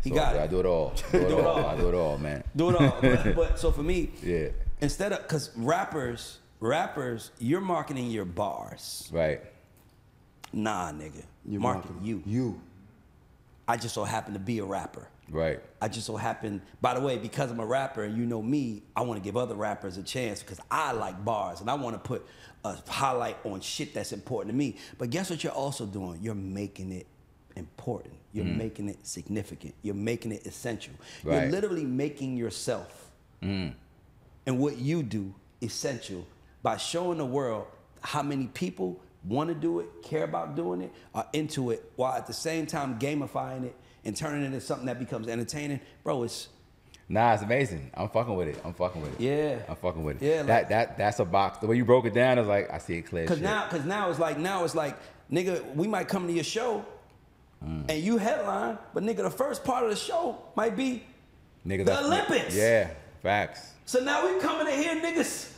he got it. I do it all. I do it all, man. Do it all. But so for me, yeah. Instead of, cause rappers, you're marketing your bars. Right. Nah, nigga. You're marketing you. You. I just so happen to be a rapper. Right. I just so happen, by the way, because I'm a rapper and you know me, I want to give other rappers a chance because I like bars and I want to put a highlight on shit that's important to me. But guess what you're also doing? You're making it important. You're making it significant. You're making it essential. You're literally making yourself and what you do essential by showing the world how many people want to do it, care about doing it, are into it, while at the same time gamifying it and turning it into something that becomes entertaining, bro, it's amazing. I'm fucking with it. I'm fucking with it. Yeah. I'm fucking with it. Yeah, That's a box. The way you broke it down is like, I see it clear. Cause now it's like, nigga, we might come to your show and you headline, but nigga, the first part of the show might be nigga, the Olympics. Yeah, facts. So now we coming in here, niggas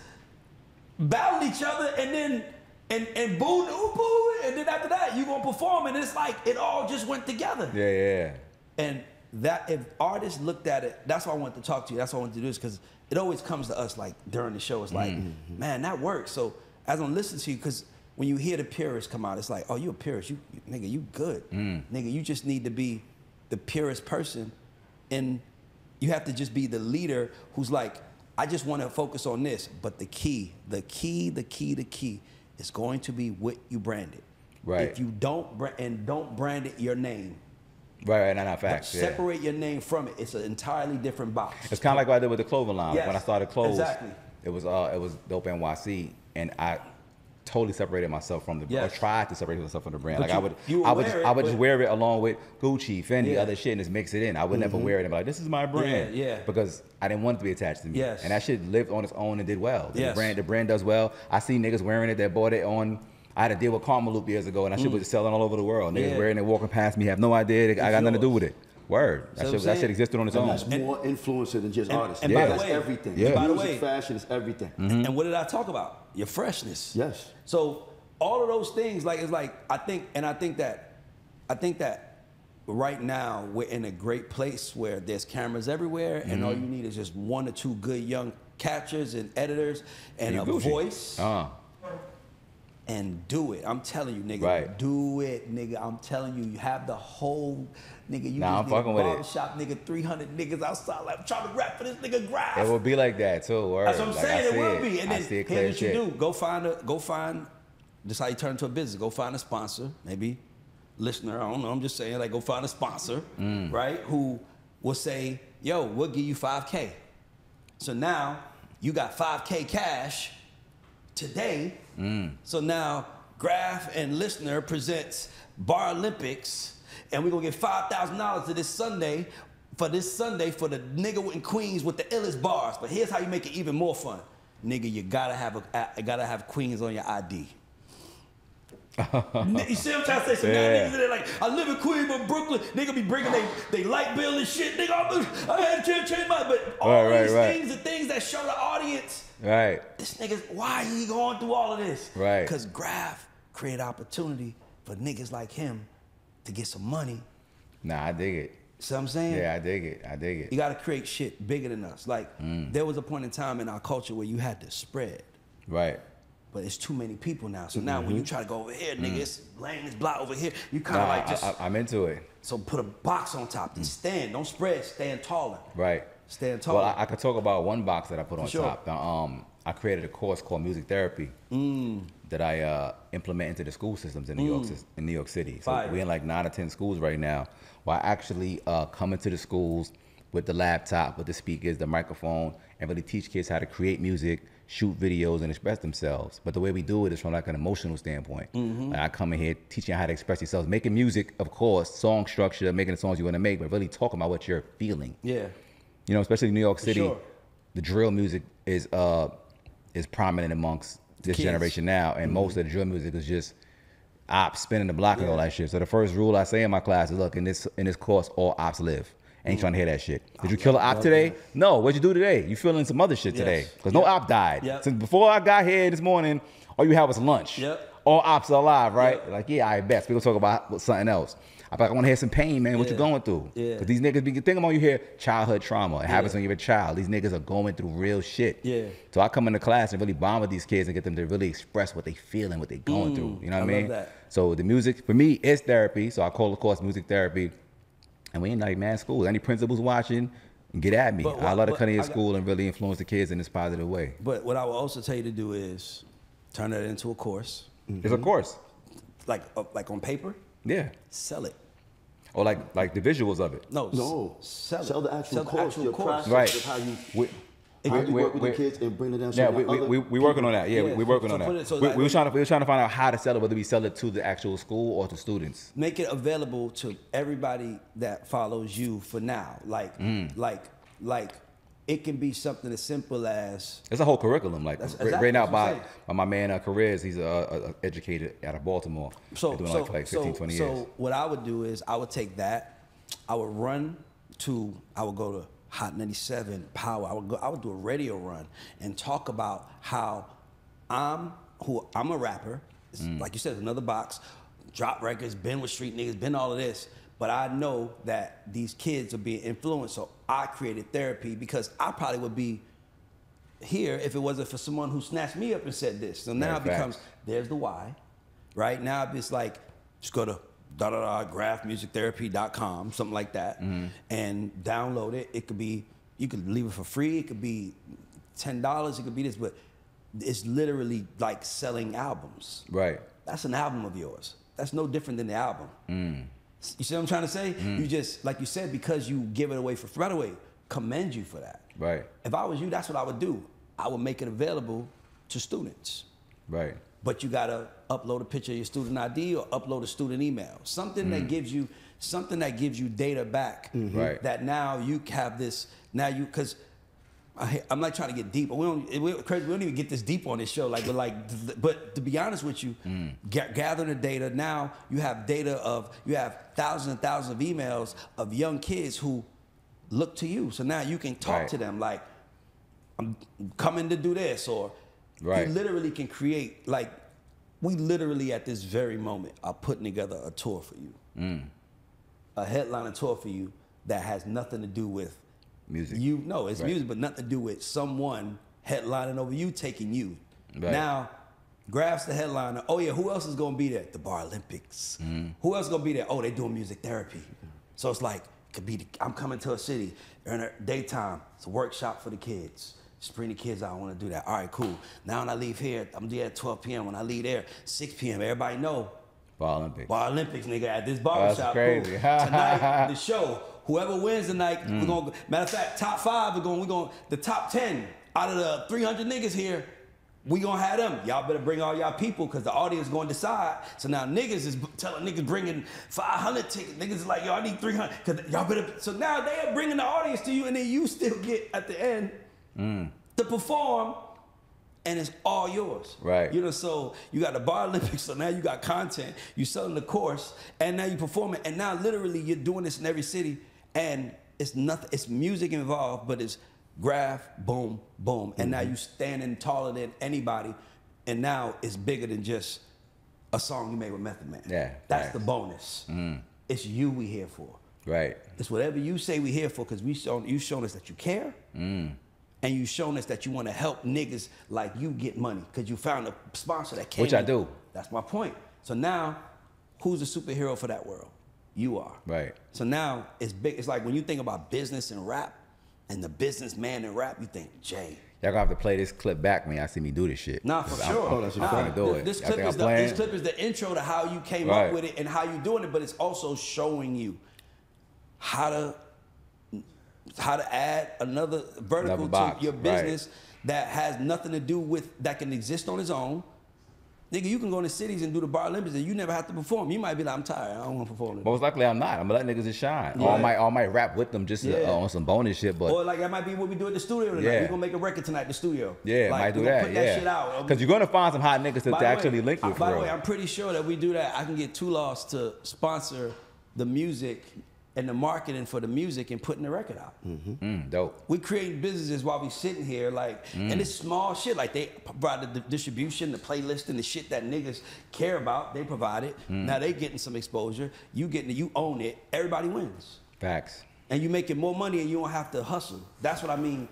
battle each other, and then and boo, and then after that you gonna perform, and it's like it all just went together. Yeah. And that if artists looked at it, that's why I wanted to talk to you. That's why I wanted to do this, because it always comes to us like during the show. It's like, man, that works. So as I'm listening to you, because when you hear the purists come out, it's like, oh, you a purist, you nigga, you good, nigga. You just need to be the purest person, and you have to just be the leader who's like, I just want to focus on this. But the key is going to be what you brand it. Right. If you don't brand it your name. Right, not facts. Separate your name from it. It's an entirely different box. It's kind of like what I did with the clothing line. Yes, when I started clothes, exactly. it was Dope NYC, and I totally separated myself from the brand. Yes. Or tried to separate myself from the brand. But Like I would just wear it along with Gucci, Fendi, other shit, and just mix it in. I would never wear it and be like, this is my brand. Yeah. Because I didn't want it to be attached to me. Yes. And that shit lived on its own and did well. Yes. The brand does well. I see niggas wearing it that bought it on. I had a deal with Karma Loop years ago, and that shit was selling all over the world. Niggas wearing it, walking past me, have no idea. I got nothing to do with it. Word. That shit existed on its own. That's more influencer than just artists. And by the That's way, everything. Yeah. by the Music, way, fashion is everything. and what did I talk about? Your freshness. Yes. So all of those things, like, it's like, I think that right now we're in a great place where there's cameras everywhere, and all you need is just one or two good young catchers and editors and a voice. And do it. I'm telling you, nigga. Right. Do it, nigga. I'm telling you, you have the whole, nigga. You I'm just fucking with it. barbershop, nigga. 300 niggas outside, like, I'm trying to rap for this nigga Grafh. It will be like that too. Word. That's what I'm saying. It will be. And I then see it here's clear what you shit. do. Go find. This is how you turn into a business. Go find a sponsor, maybe listener. I don't know. I'm just saying, like, go find a sponsor, right? Who will say, "Yo, we'll give you 5K." So now you got 5K cash today. So now Grafh and Listener presents Bar Olympics, and we're gonna get $5,000 to this Sunday for the nigga in Queens with the illest bars. But here's how you make it even more fun, nigga. You gotta have Queens on your ID. You see what I'm trying to say? Some niggas in there like, I live in Queens, but Brooklyn, nigga be bringing they light bill and shit. Nigga, I had to change my, but all these things are things that show the audience. Right. This nigga's, why he going through all of this? Right. Because Grafh create opportunity for niggas like him to get some money. Nah, I dig it. See what I'm saying? Yeah, I dig it. You gotta create shit bigger than us. Like, there was a point in time in our culture where you had to spread. Right. But it's too many people now. So now when you try to go over here, nigga, it's lane is block over here. You kind of like just. I'm into it. So put a box on top. Then stand. Don't spread. Stand taller. Right. Stand taller. Well, I could talk about one box that I put on sure. top. Now, I created a course called Music Therapy that I implement into the school systems in New York City. So Fire. we're in like 9 or 10 schools right now. Where I actually come into the schools with the laptop, with the speakers, the microphone, and really teach kids how to create music, shoot videos, and express themselves. But the way we do it is from like an emotional standpoint. Like I come in here teaching how to express yourselves, making music, of course, song structure, making the songs you want to make, but really talking about what you're feeling. Yeah. You know, especially in New York City, sure. the drill music is prominent amongst this kids. generation now, and most of the drill music is just ops spinning the block and all that shit. So the first rule I say in my class is, look, in this course, all ops live. Ain't trying to hear that shit. Did you kill an op today? No. What'd you do today? You feeling some other shit today? Because no op died. Since before I got here this morning, all you had was lunch. All ops are alive, right? Like, yeah, I bet. We're gonna talk about something else. I'm like, I want to hear some pain, man. What you going through? Because these niggas be thinking about, you hear childhood trauma. It happens when you're a child. These niggas are going through real shit. So I come into class and really bond with these kids and get them to really express what they feel and what they going through. You know what I mean? Love that. So the music for me is therapy. So I call the course Music Therapy. And we ain't like mad schools. Any principals watching, get at me. I love to come to school and really influence the kids in this positive way. But what I will also tell you to do is turn that into a course. It's a course. Like on paper? Yeah. Sell it. Or like the visuals of it. No. No. Sell it. Sell the actual course. Actual your course. process of how you. Really work with the kids and bring it down. Yeah, we working on that. Yeah, we working on that. We were trying to find out how to sell it, whether we sell it to the actual school or to students. Make it available to everybody that follows you for now. Like it can be something as simple as it's a whole curriculum. Like right now by my man Careers, he's a educator out of Baltimore. So doing like 15, 20 years. So what I would do is I would take that, I would go to Hot 97 Power. I would do a radio run and talk about how I'm a rapper. Like you said, another box, drop records, been with street niggas, been all of this. But I know that these kids are being influenced, so I created therapy because I probably would be here if it wasn't for someone who snatched me up and said this. So now it becomes, there's the why, right? Now it's like, just go to graphmusictherapy.com, something like that, and download it. It could be, you could leave it for free. It could be $10. It could be this, but it's literally like selling albums. Right. That's an album of yours. That's no different than the album. You see what I'm trying to say? You just, like you said, because you give it away for free. By the way, commend you for that. Right. If I was you, that's what I would do. I would make it available to students. Right. But you gotta upload a picture of your student ID or upload a student email. Something that gives you data back. Right. That now you have this. Now you, because I'm not trying to get deep. We don't even get this deep on this show. But to be honest with you, gather the data. Now you have you have thousands and thousands of emails of young kids who look to you. So now you can talk to them like, I'm coming to do this, or you literally can create, like, we literally at this very moment are putting together a tour for you. A headliner tour for you that has nothing to do with music. It's music, but nothing to do with someone headlining over you, taking you. Now, Graph's the headliner. Oh yeah, who else is gonna be there? The Bar Olympics. Who else is gonna be there? Oh, they doing music therapy. So it's like, it could be I'm coming to a city during the daytime. It's a workshop for the kids. Just bring the kids out. I want to do that. All right, cool. Now when I leave here, I'm there at 12 p.m. When I leave there, 6 p.m. Everybody know. Bar Olympics. Bar Olympics, nigga, at this barbershop. That's crazy. Cool. Tonight, the show. Whoever wins tonight, we're gonna. Matter of fact, top 5. We're going. The top 10 out of the 300 niggas here. We gonna have them. Y'all better bring all y'all people because the audience gonna decide. So now niggas is telling niggas bringing 500 tickets. Niggas is like, yo, I need 300. Cause y'all better. So now they are bringing the audience to you, and then you still get at the end to perform, and it's all yours. Right. You know, so you got the Bar Olympics. So now you got content. You selling the course, and now you performing, and now literally you're doing this in every city, and it's nothing. It's music involved, but it's Graph, boom, boom. And now you standing taller than anybody, and now it's bigger than just a song you made with Method Man. Yeah. That's the bonus. It's you we here for. Right. It's whatever you say we here for, because you've shown us that you care, and you've shown us that you want to help niggas like you get money, because you found a sponsor that can. Which I do. That's my point. So now, who's the superhero for that world? You are. Right. So now it's big. It's like when you think about business and rap, and the businessman in rap, you think Jay. Y'all gonna have to play this clip back when y'all see me do this shit. Nah, for sure. I'm gonna do it. This clip is the intro to how you came up with it and how you doing it, but it's also showing you how to add another vertical to your business that has nothing to do with, that can exist on its own. Nigga, you can go into cities and do the Bar Olympics and you never have to perform. You might be like, I'm tired, I don't want to perform. Most likely I'm not. I'm gonna let niggas just shine. Or I might rap with them just on some bonus shit. But or like that might be what we do at the studio tonight. We're gonna make a record tonight at the studio. Yeah, like, might do that. Put that shit out. Because you're gonna find some hot niggas to actually link with. By the way, I'm pretty sure that we do that. I can get Two Lost to sponsor the music and the marketing for the music and putting the record out. Dope. We create businesses while we sitting here, like, and it's small shit. Like they provide the distribution, the playlist, and the shit that niggas care about. They provide it. Now they getting some exposure. You getting it. You own it. Everybody wins. Facts. And you making more money, and you don't have to hustle. That's what I mean.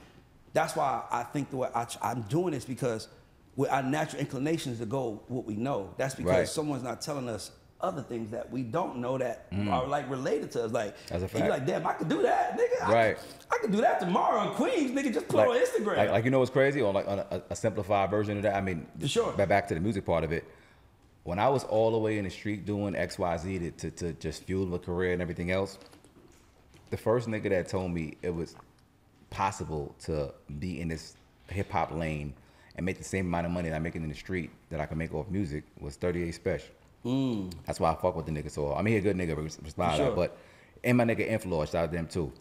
That's why I think the way I'm doing this, because with our natural inclinations to go what we know. That's because someone's not telling us other things that we don't know that are like related to us. Like, that's a fact. You're like, damn, I could do that, nigga. I could do that tomorrow in Queens, nigga. Just put like, on Instagram. Like you know what's crazy? Or like on a simplified version of that. I mean, for sure. Back to the music part of it. When I was all the way in the street doing XYZ to just fuel the career and everything else, the first nigga that told me it was possible to be in this hip hop lane and make the same amount of money that I'm making in the street that I can make off music was 38 Special. That's why I fuck with the nigga. So I mean, he a good nigga, respond Sure. that. But and my nigga Influence, shout out to them too.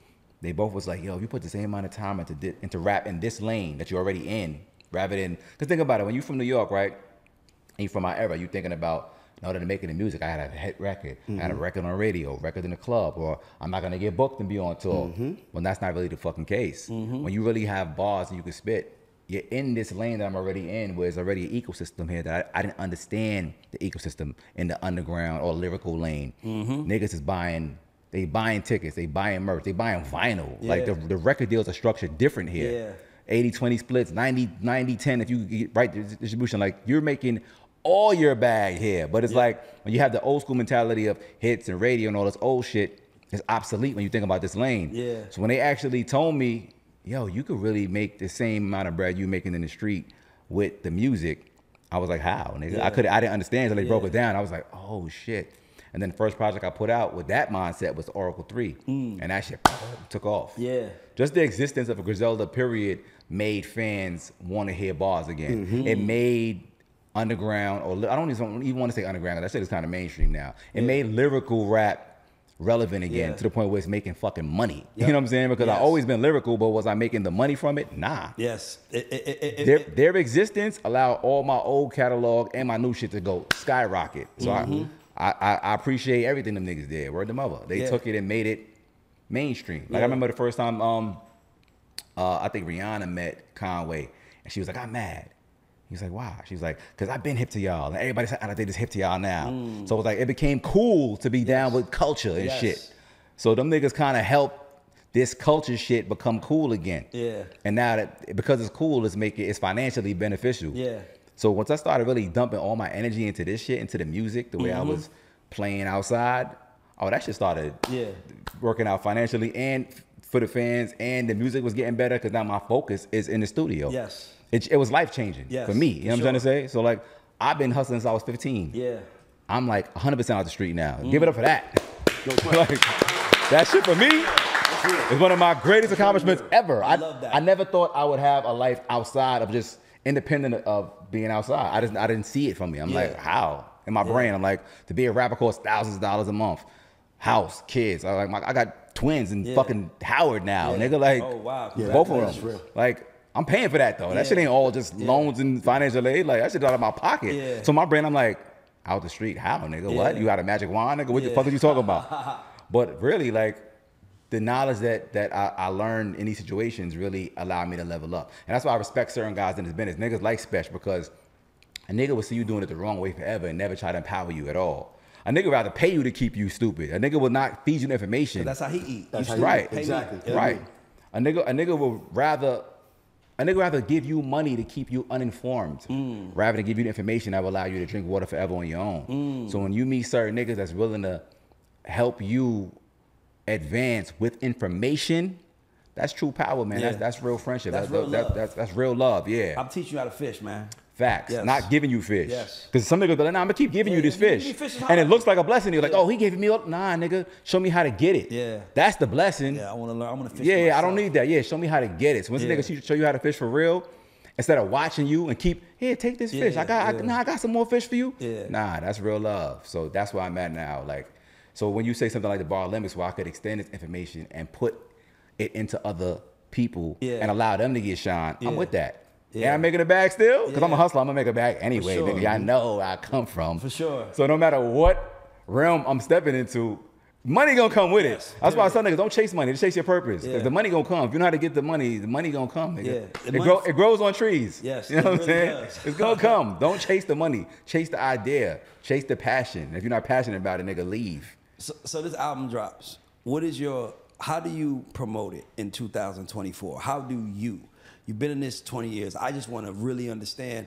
They both was like, yo, if you put the same amount of time into rap in this lane that you're already in, rather than, because think about it, when you from New York, right, and you from my era, you thinking about, in order to make it in music, I had a hit record, I had a record on radio, record in the club, or I'm not gonna get booked and be on tour. Well, that's not really the fucking case. When you really have bars and you can spit, you're in this lane that I'm already in, where there's already an ecosystem here that I didn't understand the ecosystem in the underground or lyrical lane. Niggas is buying tickets, they buying merch, they buying vinyl. Like the record deals are structured different here. 80-20 splits, 90-10 if you get right distribution. Like you're making all your bag here. But it's like when you have the old school mentality of hits and radio and all this old shit, it's obsolete when you think about this lane. So when they actually told me, yo, you could really make the same amount of bread you making in the street with the music, I was like, how? Nigga? I didn't understand until they broke it down. I was like, oh shit. And then the first project I put out with that mindset was Oracle 3. And that shit took off. Just the existence of a Griselda period made fans want to hear bars again. It made underground, or I don't even want to say underground, that shit is kind of mainstream now. It made lyrical rap relevant again to the point where it's making fucking money. You know what I'm saying? Because I've always been lyrical, but was I making the money from it? Nah. Their existence allowed all my old catalog and my new shit to go skyrocket. So I appreciate everything them niggas did. Word to mother. They took it and made it mainstream. Like I remember the first time I think Rihanna met Conway, and she was like, I'm mad. He was like, why? She was like, because I've been hip to y'all. And everybody said, I think it's hip to y'all now. So it was like, it became cool to be down with culture and shit. So them niggas kind of helped this culture shit become cool again. And now that, because it's cool, it's financially beneficial. So once I started really dumping all my energy into this shit, into the music, the way I was playing outside, that shit started working out financially and for the fans, and the music was getting better because now my focus is in the studio. It was life-changing for me, you know what I'm trying to say? So like, I've been hustling since I was 15. I'm like 100% out the street now. Give it up for that. Like, that shit for me is one of my greatest accomplishments ever. I love that. I never thought I would have a life outside of just independent of being outside. I didn't see it from me. I'm like, how? In my brain, I'm like, to be a rapper costs thousands of dollars a month. House, kids. I got twins in fucking Howard now, nigga. Like, both of them. Like, I'm paying for that though. That shit ain't all just loans and financial aid. Like, that shit out of my pocket. So my brain, I'm like, out the street, how, nigga? What? You got a magic wand, nigga? What the fuck are you talking about? But really, like, the knowledge that I learned in these situations really allowed me to level up. And that's why I respect certain guys in this business. Niggas like Special, because a nigga will see you doing it the wrong way forever and never try to empower you at all. A nigga rather pay you to keep you stupid. A nigga will not feed you the information. That's how he eat. That's how right. He eat. Exactly. Right. A nigga will rather give you money to keep you uninformed, rather than give you the information that will allow you to drink water forever on your own. So when you meet certain niggas that's willing to help you advance with information, that's true power, man. That's real friendship. That's real love. That's real love. Yeah. I'm teaching you how to fish, man. Facts. Not giving you fish. Because some niggas go, nah, I'm gonna keep giving you this fish. And it looks like a blessing. You're like, oh, he gave me up. Nah, nigga, show me how to get it. That's the blessing. I want to learn. I want to fish. Yeah, I don't need that. Show me how to get it. So once a nigga show you how to fish for real, instead of watching you and keep, here, take this fish. I got some more fish for you. Nah, that's real love. So that's where I'm at now. Like, so when you say something like the bar limits, where I could extend this information and put it into other people and allow them to get shine, I'm with that. And I'm making a bag still, because I'm a hustler. I'm gonna make a bag anyway. Sure. Nigga, I know where I come from. For sure. So no matter what realm I'm stepping into, money gonna come with it. That's why I tell niggas, don't chase money, just chase your purpose. Because the money gonna come. If you know how to get the money gonna come, nigga. It grows on trees. You know what I'm saying? It's gonna come. Don't chase the money. Chase the idea. Chase the passion. If you're not passionate about it, nigga, leave. So this album drops. How do you promote it in 2024? How do you? You've been in this 20 years. I just want to really understand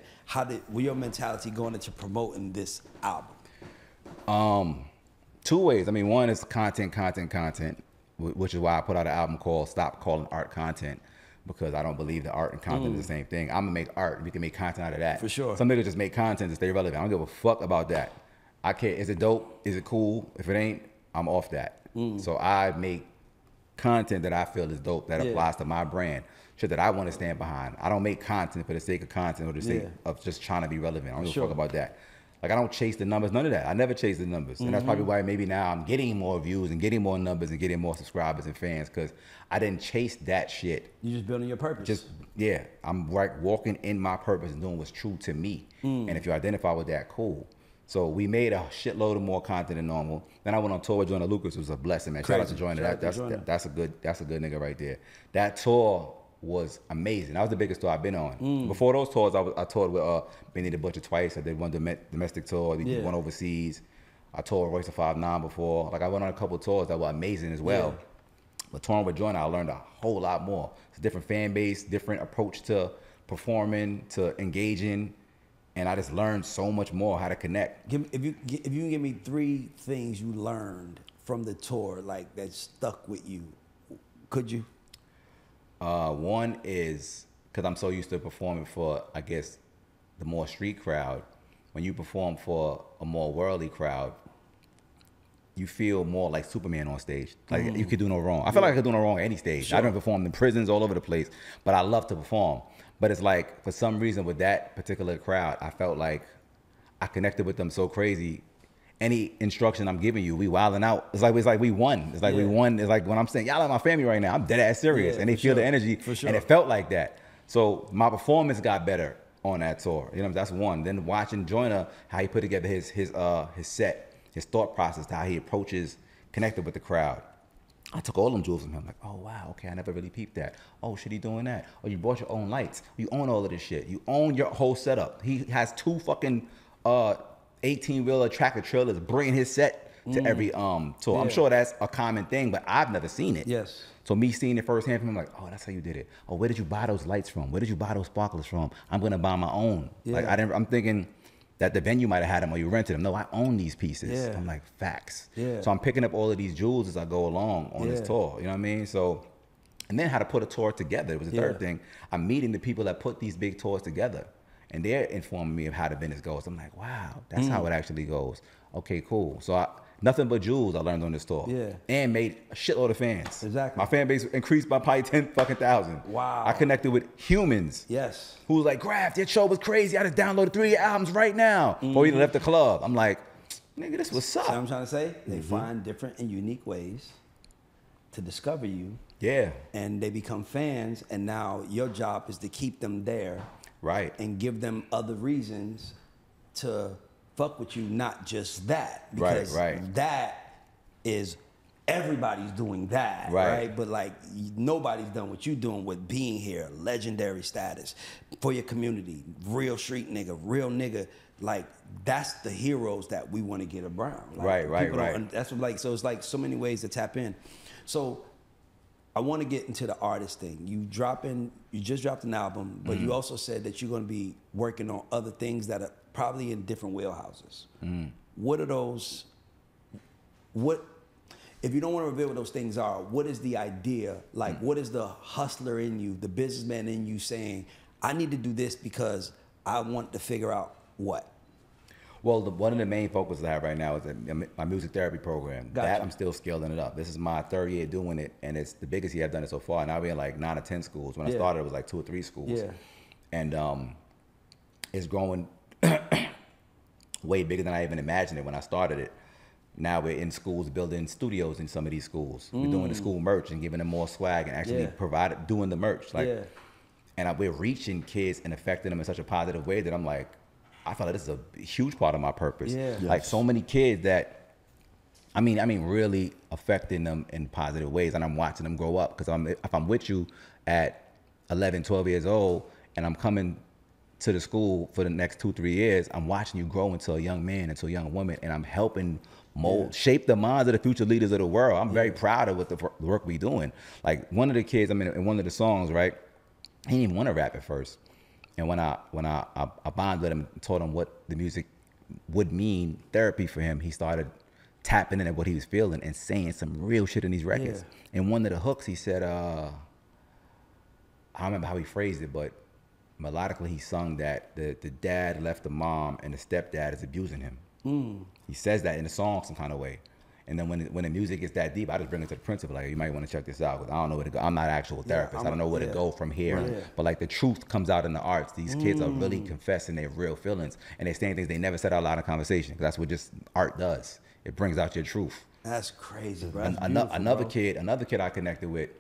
what your mentality going into promoting this album. Two ways. I mean, one is content, which is why I put out an album called Stop Calling Art Content, because I don't believe that art and content is the same thing. I'm gonna make art. We can make content out of that. For sure. Some niggas just make content to stay relevant. I don't give a fuck about that. I care. Is it dope? Is it cool? If it ain't, I'm off that. So I make content that I feel is dope that applies to my brand, shit that I want to stand behind. I don't make content for the sake of content or the sake of just trying to be relevant. I don't give a fuck about that. Like, I don't chase the numbers, none of that. I never chase the numbers. And that's probably why maybe now I'm getting more views and getting more numbers and getting more subscribers and fans, because I didn't chase that shit. You just building your purpose. I'm like walking in my purpose and doing what's true to me. And if you identify with that, cool. So we made a shitload of more content than normal. Then I went on tour with Joyner Lucas. It was a blessing, man. Shout out to Joyner. That's a good nigga right there. That tour was amazing. That was the biggest tour I've been on. Before those tours, I toured with Benny the Butcher twice. I did one domestic tour, one overseas. I toured Royce the 5'9" before. Like, I went on a couple of tours that were amazing as well. But touring with Joyner, I learned a whole lot more. It's a different fan base, different approach to performing, to engaging, and I just learned so much more how to connect. If you can give me 3 things you learned from the tour, like, that stuck with you, could you? One is, because I'm so used to performing for, I guess, the more street crowd. When you perform for a more worldly crowd, you feel more like Superman on stage. Like, you could do no wrong. I feel like I could do no wrong at any stage. Sure. I've been performing in prisons all over the place, but I love to perform. But it's like, for some reason with that particular crowd, I felt like I connected with them so crazy. Any instruction I'm giving you, we wilding out. It's like we won. It's like we won. It's like when I'm saying, y'all are my family right now, I'm dead ass serious. And they feel the energy. For sure. And it felt like that. So my performance got better on that tour. You know, that's one. Then watching Joyner, how he put together his set, his thought process, how he approaches, connected with the crowd. I took all them jewels from him. Like, oh, wow, okay, I never really peeped that. Oh, shit, he doing that. Oh, you bought your own lights. You own all of this shit. You own your whole setup. He has 2 fucking 18-wheeler tractor trailers bringing his set to every tour. Yeah. I'm sure that's a common thing, but I've never seen it. Yes. So me seeing it firsthand from him, like, oh, that's how you did it. Oh, where did you buy those lights from? Where did you buy those sparklers from? I'm gonna buy my own. Yeah. Like, I'm thinking that the venue might have had them or you rented them. No, I own these pieces. Yeah. I'm like, facts. Yeah. So I'm picking up all of these jewels as I go along on this tour. You know what I mean? So, and then how to put a tour together. It was the third thing. I'm meeting the people that put these big tours together. And they're informing me of how the business goes. I'm like, wow, that's how it actually goes. Okay, cool. So nothing but jewels I learned on this tour. Yeah. And made a shitload of fans. Exactly. My fan base increased by probably 10,000. Wow. I connected with humans. Yes. Who was like, Grafh, your show was crazy. I just downloaded 3 albums right now. Before we left the club. I'm like, nigga, this what's up. See what I'm trying to say? They find different and unique ways to discover you. Yeah. And they become fans, and now your job is to keep them there. Right. And give them other reasons to fuck with you, not just that. Because that is, everybody's doing that, right? But like, nobody's done what you doing with being here, legendary status for your community, real street nigga, real nigga. Like, that's the heroes that we want to get around. Like, right. That's what, like, so it's like so many ways to tap in. So I want to get into the artist thing. You just dropped an album, but you also said that you're going to be working on other things that are probably in different wheelhouses. What are those? What, if you don't want to reveal what those things are, what is the idea? Like, what is the hustler in you, the businessman in you saying, I need to do this because I want to figure out what? Well, one of the main focuses I have right now is my music therapy program. Gotcha. That I'm still scaling it up. This is my 3rd year doing it, and it's the biggest year I've done it so far. Now we're in like 9 or 10 schools. When I started, it was like 2 or 3 schools. Yeah. And it's growing way bigger than I even imagined it when I started it. Now we're in schools building studios in some of these schools. We're doing the school merch and giving them more swag and actually doing the merch. Like, and we're reaching kids and affecting them in such a positive way that I'm like, I feel like this is a huge part of my purpose. Yeah. Yes. Like, so many kids that, I mean, really affecting them in positive ways, and I'm watching them grow up. Because if I'm with you at 11, 12 years old, and I'm coming to the school for the next 2, 3 years, I'm watching you grow into a young man, into a young woman, and I'm helping shape the minds of the future leaders of the world. I'm very proud of what the work we doing. Like, one of the kids, I mean, in one of the songs, right, he didn't even want to rap at first. And when I bonded with him and told him what the music would mean, therapy for him, he started tapping into what he was feeling and saying some real shit in these records. Yeah. And one of the hooks, he said, I don't remember how he phrased it, but melodically he sung that the dad left the mom and the stepdad is abusing him. He says that in the song some kind of way. And then when the music gets that deep, I just bring it to the principal. Like, you might want to check this out, because I don't know where to go. I'm not an actual therapist. I don't know where to go from here. Right. But like, the truth comes out in the arts. These kids are really confessing their real feelings, and they're saying things they never said out loud in conversation. Because that's what just art does. It brings out your truth. That's crazy, bro. Another kid I connected with,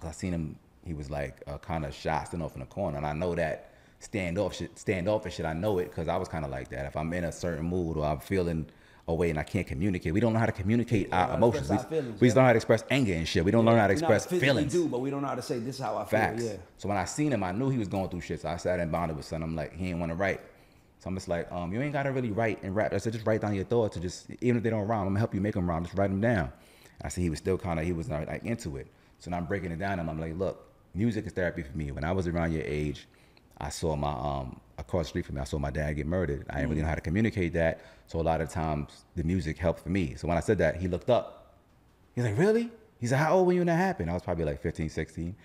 I seen him. He was like kind of shy, standing off in the corner, and I know that standoffish shit. I know it because I was kind of like that. If I'm in a certain mood or I'm feeling away and I can't communicate, we don't know how to communicate our emotions. We just don't know how to express anger and shit. We don't learn how to express feelings. We do, but we don't know how to say, this is how I Facts. feel. Yeah. So when I seen him, I knew he was going through shit. So I sat and bonded with son. I'm like, he ain't want to write. So I'm just like, you ain't gotta really write and rap. I said, just write down your thoughts, or just, even if they don't rhyme, I'm gonna help you make them rhyme. Just write them down. And I see he was still he was not like into it. So now I'm breaking it down, and I'm like, look, music is therapy for me. When I was around your age, I saw across the street from me, I saw my dad get murdered. I didn't really know how to communicate that. So a lot of times the music helped for me. So when I said that, he looked up. He's like, really? He's like, how old were you when that happened? I was probably like 15, 16.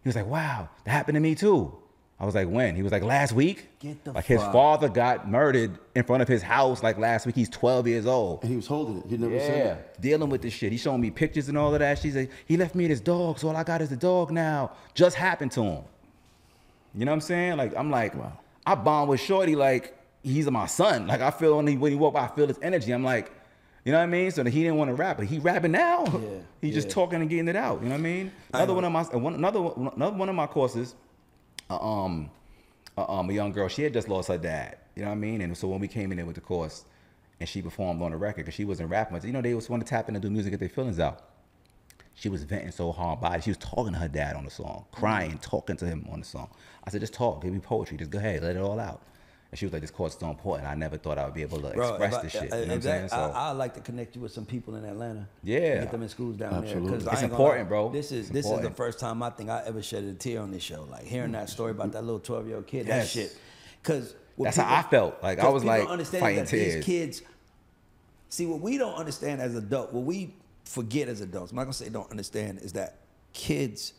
He was like, wow, that happened to me too. I was like, when? He was like, last week. His father got murdered in front of his house like last week. He's 12 years old. And he was holding it. He never said it. Dealing with this shit. He's showing me pictures and all of that. She's like, he left me his dog, so all I got is the dog now. Just happened to him. You know what I'm saying? Like, I'm like, wow. I bond with Shorty like he's my son. Like, I feel when he walk by, I feel his energy. I'm like, you know what I mean? So he didn't want to rap, but he rapping now. Yeah, he's just talking and getting it out. You know what I mean? Another one of my courses, a young girl, she had just lost her dad. You know what I mean? And so when we came in there with the course, and she performed on the record, because she wasn't rapping, you know, they just want to tap in and do music, get their feelings out. She was venting so hard by it. She was talking to her dad on the song, crying, talking to him on the song. I said, just talk, give me poetry, just go ahead, let it all out. And she was like, this course is so important. I never thought I would be able to express this shit. You know what I'm saying? So I'd like to connect you with some people in Atlanta. Yeah. Get them in schools down Absolutely. there. It's important, bro. This is the first time I think I ever shed a tear on this show. Like, hearing that story about that little 12-year-old kid, that shit. Because that's how I felt. Like, I was like fighting tears. These kids, see, what we don't understand as adults, what we forget as adults, I'm not gonna say don't understand, is that kids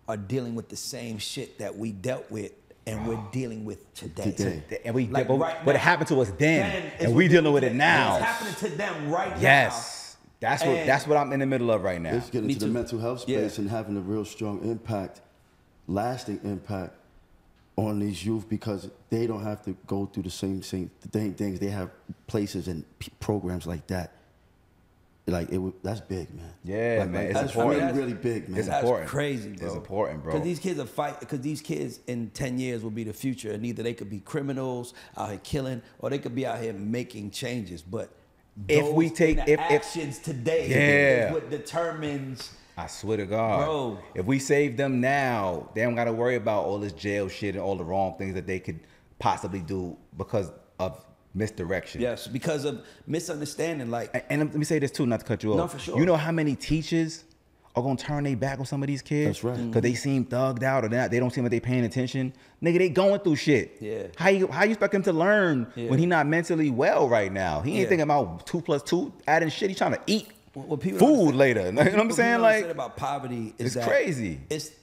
are dealing with the same shit that we dealt with and we're dealing with today. And we, like, but it happened to us then and we dealing with it now. It's happening to them right now. Yes. That's what I'm in the middle of right now. It's getting into the mental health space and having a real strong impact, lasting impact on these youth, because they don't have to go through the same things. They have places and programs like that. Like, that's big, man. Yeah, like, man. That's really, really big, man. It's important. Crazy, bro. It's important, bro. Because these kids are fighting. Because these kids in 10 years will be the future, and either they could be criminals out here killing, or they could be out here making changes. But if we take actions today, is what determines. I swear to God, bro. If we save them now, they don't got to worry about all this jail shit and all the wrong things that they could possibly do because of misdirection. Yes, because of misunderstanding. Like, and let me say this too, not to cut you off. No, for sure. You know how many teachers are gonna turn their back on some of these kids? That's right. Because they seem thugged out, or they don't seem like they paying attention. Nigga, they going through shit. Yeah. How you expect him to learn when he not mentally well right now? He ain't thinking about 2 + 2 adding shit. He trying to eat food later. You know what I'm saying? Like, about poverty is it's crazy.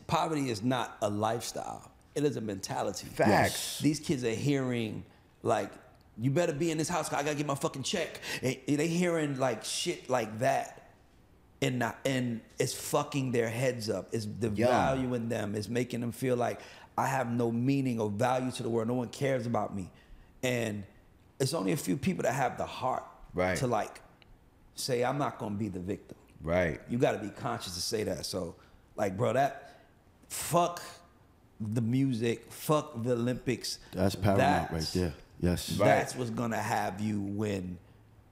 Poverty is not a lifestyle. It is a mentality. Facts. These kids are hearing like, you better be in this house 'cause I gotta get my fucking check. And they hearing like shit like that, and it's fucking their heads up. It's devaluing them. It's making them feel like I have no meaning or value to the world. No one cares about me, and it's only a few people that have the heart to like say, I'm not gonna be the victim. Right. You got to be conscious to say that. So, like, bro, fuck the music, fuck the Olympics. That's paramount right there. Yes. That's what's gonna have you win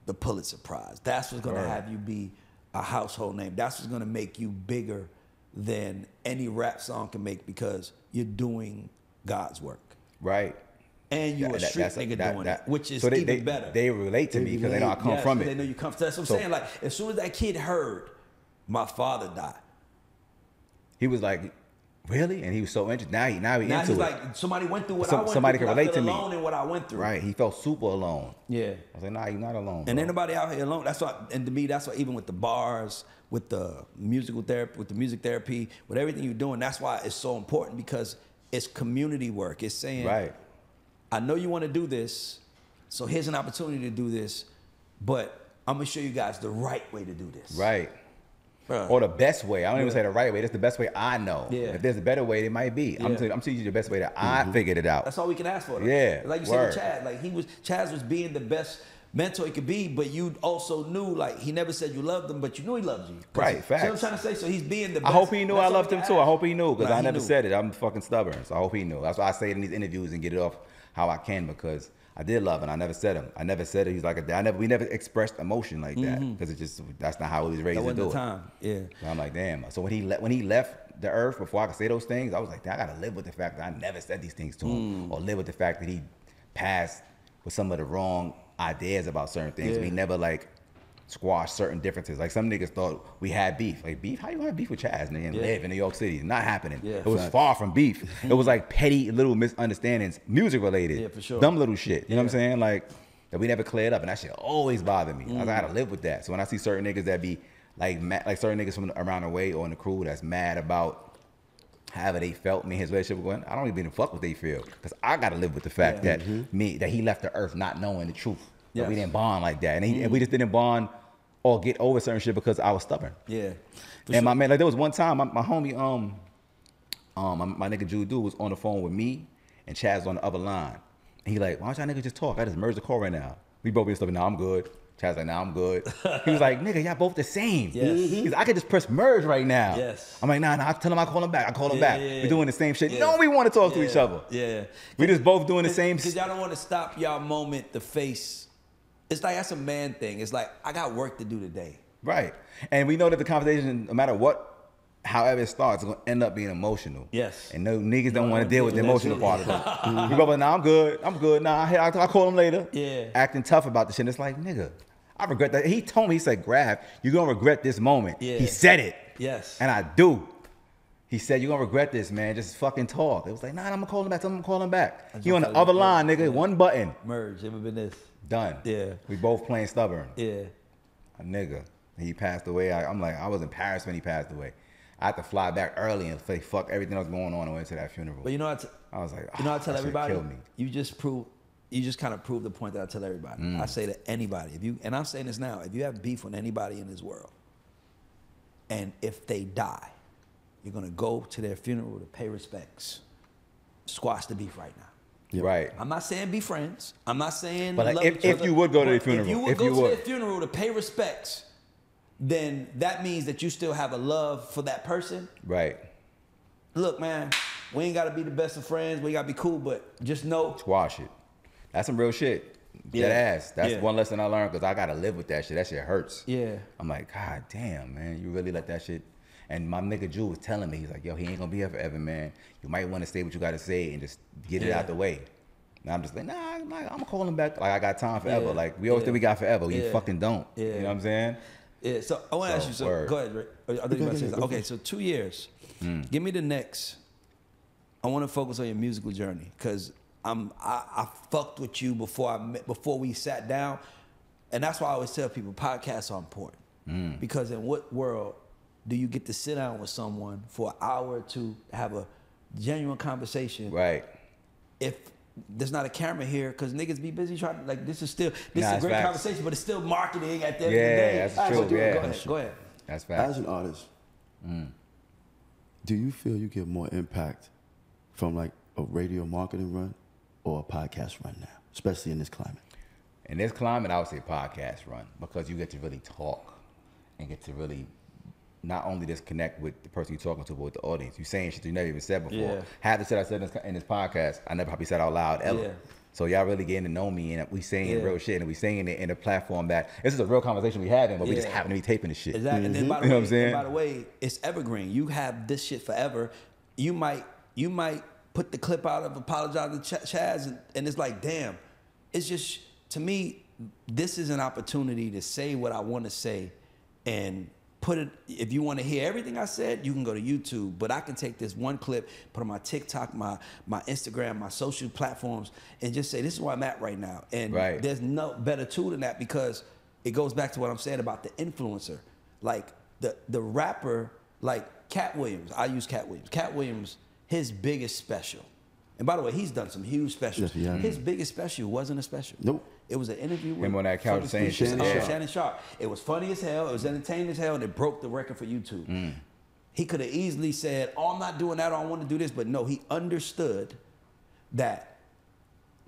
the Pulitzer Prize. That's what's gonna have you be a household name. That's what's gonna make you bigger than any rap song can make, because you're doing God's work. Right. And you're a street nigga doing it, which is even better. They relate to me because they know I come from it. They know you come from. That's what I'm saying. Like, as soon as that kid heard my father died, he was like, really? And he was so interested. Now he into he's it. like, somebody went through what I went through. Somebody can relate to me. Alone in what I went through. Right. He felt super alone. Yeah. I was like, nah, you're not alone. And ain't nobody out here alone. That's why. And to me, that's why. Even with the bars, with the musical therapy, with the music therapy, with everything you're doing, that's why it's so important, because it's community work. It's saying, I know you want to do this, so here's an opportunity to do this, but I'm gonna show you guys the right way to do this. Right. Bruh. Or the best way. I don't even say the right way. That's the best way I know. Yeah. If there's a better way, it might be. I'm teaching you the best way that I figured it out. That's all we can ask for. Though. Yeah. Like you said with Chad, like Chaz was being the best mentor he could be, but you also knew, like, he never said you loved him, but you knew he loved you. Right, facts. See what I'm trying to say? So he's being the best. I hope he knew I loved him too. I hope he knew, because I never knew. said it. I'm fucking stubborn, so I hope he knew. That's why I say it in these interviews and get it off how I can, because I did love him. I never said him. I never said it. He's like we never expressed emotion like that, because that's not how he was raised to do it. Time. Yeah. So I'm like, damn. So when he left the earth, before I could say those things, I was like, I gotta live with the fact that I never said these things to him, or live with the fact that he passed with some of the wrong ideas about certain things. Yeah. We never like squash certain differences. Like some niggas thought we had beef. Like beef? How you have beef with Chaz, nigga, and live in New York City? Not happening. Yeah, it was far from beef. It was like petty little misunderstandings, music related. Yeah, for sure. Dumb little shit. You know what I'm saying? Like that we never cleared up, and that shit always bothered me. I gotta live with that. So when I see certain niggas that be like certain niggas from around the way or in the crew that's mad about however they felt me and his relationship going, I don't even fuck what they feel, because I gotta live with the fact that that he left the earth not knowing the truth. That we didn't bond like that, and we just didn't bond or get over certain shit because I was stubborn. Yeah. And my man, like there was one time my homie my nigga Jude was on the phone with me and Chaz on the other line, and he like, why don't y'all niggas just talk? I just merged the call right now. We both been stuff. Now I'm good. Chaz like, nah, I'm good. He was like, nigga, y'all both the same. Yes. He's like, I could just press merge right now. Yes. I'm like, nah, I tell him I call him back. I call him back. Yeah. We're doing the same shit. Yeah. No, we want to talk to each other. Yeah. We just both doing the same. Because y'all don't want to stop y'all moment to face. It's like that's a man thing. It's like, I got work to do today. Right. And we know that the conversation, no matter what, however it starts, it's going to end up being emotional. Yes. And no niggas don't want to deal with the emotional part of it. We go, nah, I'm good. I'm good. Nah, I'll call him later. Yeah. Acting tough about the shit. And it's like, nigga, I regret that. He told me, he said, Grafh, you're going to regret this moment. Yeah. He said it. Yes. And I do. He said, you're going to regret this, man. Just fucking talk. It was like, nah, I'm going to call him back. I'm going to call him back. He on the other line, nigga. One button. Merge. Ever been this? Done. Yeah. We both playing stubborn. Yeah. A nigga. He passed away. I'm like, I was in Paris when he passed away. I had to fly back early and say fuck everything that was going on and went to that funeral. But you know, I was like, you know, I tell that shit everybody, killed me. you just kind of prove the point that I tell everybody. I say to anybody, and I'm saying this now, if you have beef with anybody in this world, and if they die, you're gonna go to their funeral to pay respects. Squash the beef right now. Yep. Right. I'm not saying be friends. I'm not saying. But like, love each if other, you would go to the but funeral, if you would if go you to would. their funeral to pay respects, then that means that you still have a love for that person. Right. Look, man, we ain't gotta be the best of friends. We gotta be cool, but just know. Squash it. That's some real shit. Yeah. That ass. That's Yeah. one lesson I learned, because I gotta live with that shit. That shit hurts. Yeah. I'm like, God damn, man, you really let that shit. And my nigga Jew was telling me, he's like, yo, he ain't gonna be here forever, man. You might want to say what you gotta say and just get it out the way. And I'm just like, nah, I'm gonna call him back. Like, I got time forever. Yeah. Like, we always think we got forever. You Yeah. fucking don't. Yeah. You know what I'm saying? Yeah, so I want to ask you. So word. go ahead, Rick. I thought you were about to say something. Okay, so 2 years. Give me the next. I want to focus on your musical journey, because I fucked with you before we sat down, and that's why I always tell people podcasts are important, because in what world do you get to sit down with someone for an hour or two, have a genuine conversation? Right. If there's not a camera here, because niggas be busy trying to, like, this is a great facts. conversation, but it's still marketing at the end of the day. Yeah, that's All right, true. so Yeah. Go ahead. That's fact. As an artist, do you feel you get more impact from like a radio marketing run or a podcast run now, especially in this climate? In this climate, I would say podcast run, because you get to really talk and get to really not only just connect with the person you're talking to, but with the audience. You're saying shit you never even said before. Yeah. Half the shit I said in this podcast, I never probably said out loud ever. Yeah. So y'all really getting to know me, and we saying Yeah. real shit, and we saying it in a platform that this is a real conversation we having, but we just Yeah. happen to be taping the shit. Exactly. And then by the You know way, what I'm saying? and by the way, it's evergreen. You have this shit forever. You might put the clip out of apologize to Chaz, and it's like, damn. It's just, to me, this is an opportunity to say what I want to say, and put it. If you want to hear everything I said, you can go to YouTube. But I can take this one clip, put it on my TikTok, my Instagram, my social platforms, and just say, this is where I'm at right now. And Right. there's no better tool than that, because it goes back to what I'm saying about the influencer. Like the rapper, like Cat Williams. I use Cat Williams. Cat Williams, his biggest special. And by the way, he's done some huge specials. Yes, yeah. His biggest special wasn't a special. Nope. It was an interview with Remember on that couch saying Shannon Sharp. It was funny as hell. It was entertaining as hell, and it broke the record for YouTube. He could have easily said, "Oh, I'm not doing that. I don't want to do this," but no, he understood that.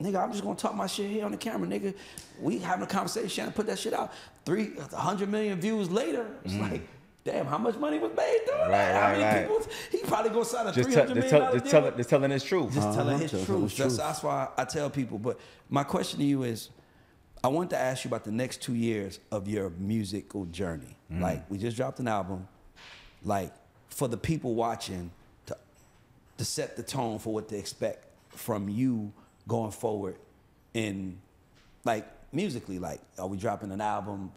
Nigga, I'm just gonna talk my shit here on the camera, nigga. We having a conversation, Shannon put that shit out. 300 million views later, it's like, damn, how much money was made doing that? How many people? He probably gonna sign a $300 million deal. Just telling his truth. Just telling his truth. That's why I tell people. But my question to you is, I want to ask you about the next 2 years of your musical journey. Like, we just dropped an album. Like, for the people watching, to set the tone for what to expect from you going forward in, like, musically. Like, are we dropping an album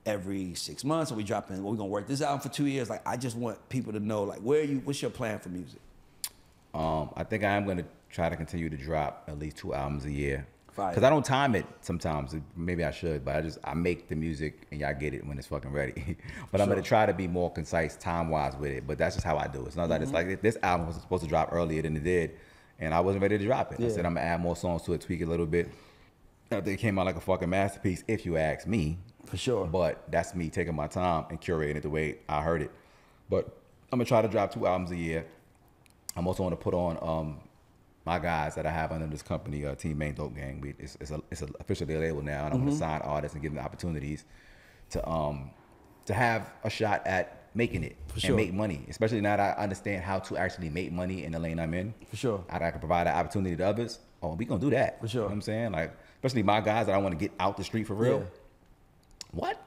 every 6 months? Are we dropping, we're gonna work this album for 2 years? Like, I just want people to know, like, what's your plan for music? I think I am gonna try to continue to drop at least 2 albums a year. Because I don't time it sometimes. Maybe I should, but I make the music and y'all get it when it's fucking ready. But I'm gonna try to be more concise time-wise with it. But that's just how I do it. It's not that it's like this album was supposed to drop earlier than it did, and I wasn't ready to drop it. I said I'm gonna add more songs to it, tweak it a little bit. I think it came out like a fucking masterpiece, if you ask me. For sure. But that's me taking my time and curating it the way I heard it. But I'm gonna try to drop 2 albums a year. I'm also gonna put on my guys that I have under this company, Team Main Dope Gang. It's officially a label now, and I'm gonna sign artists and give them opportunities to have a shot at making it and make money. Especially now that I understand how to actually make money in the lane I'm in. For sure. I can provide that opportunity to others. Oh, we gonna do that. For sure. You know what I'm saying? Like, especially my guys that I want to get out the street for real. What?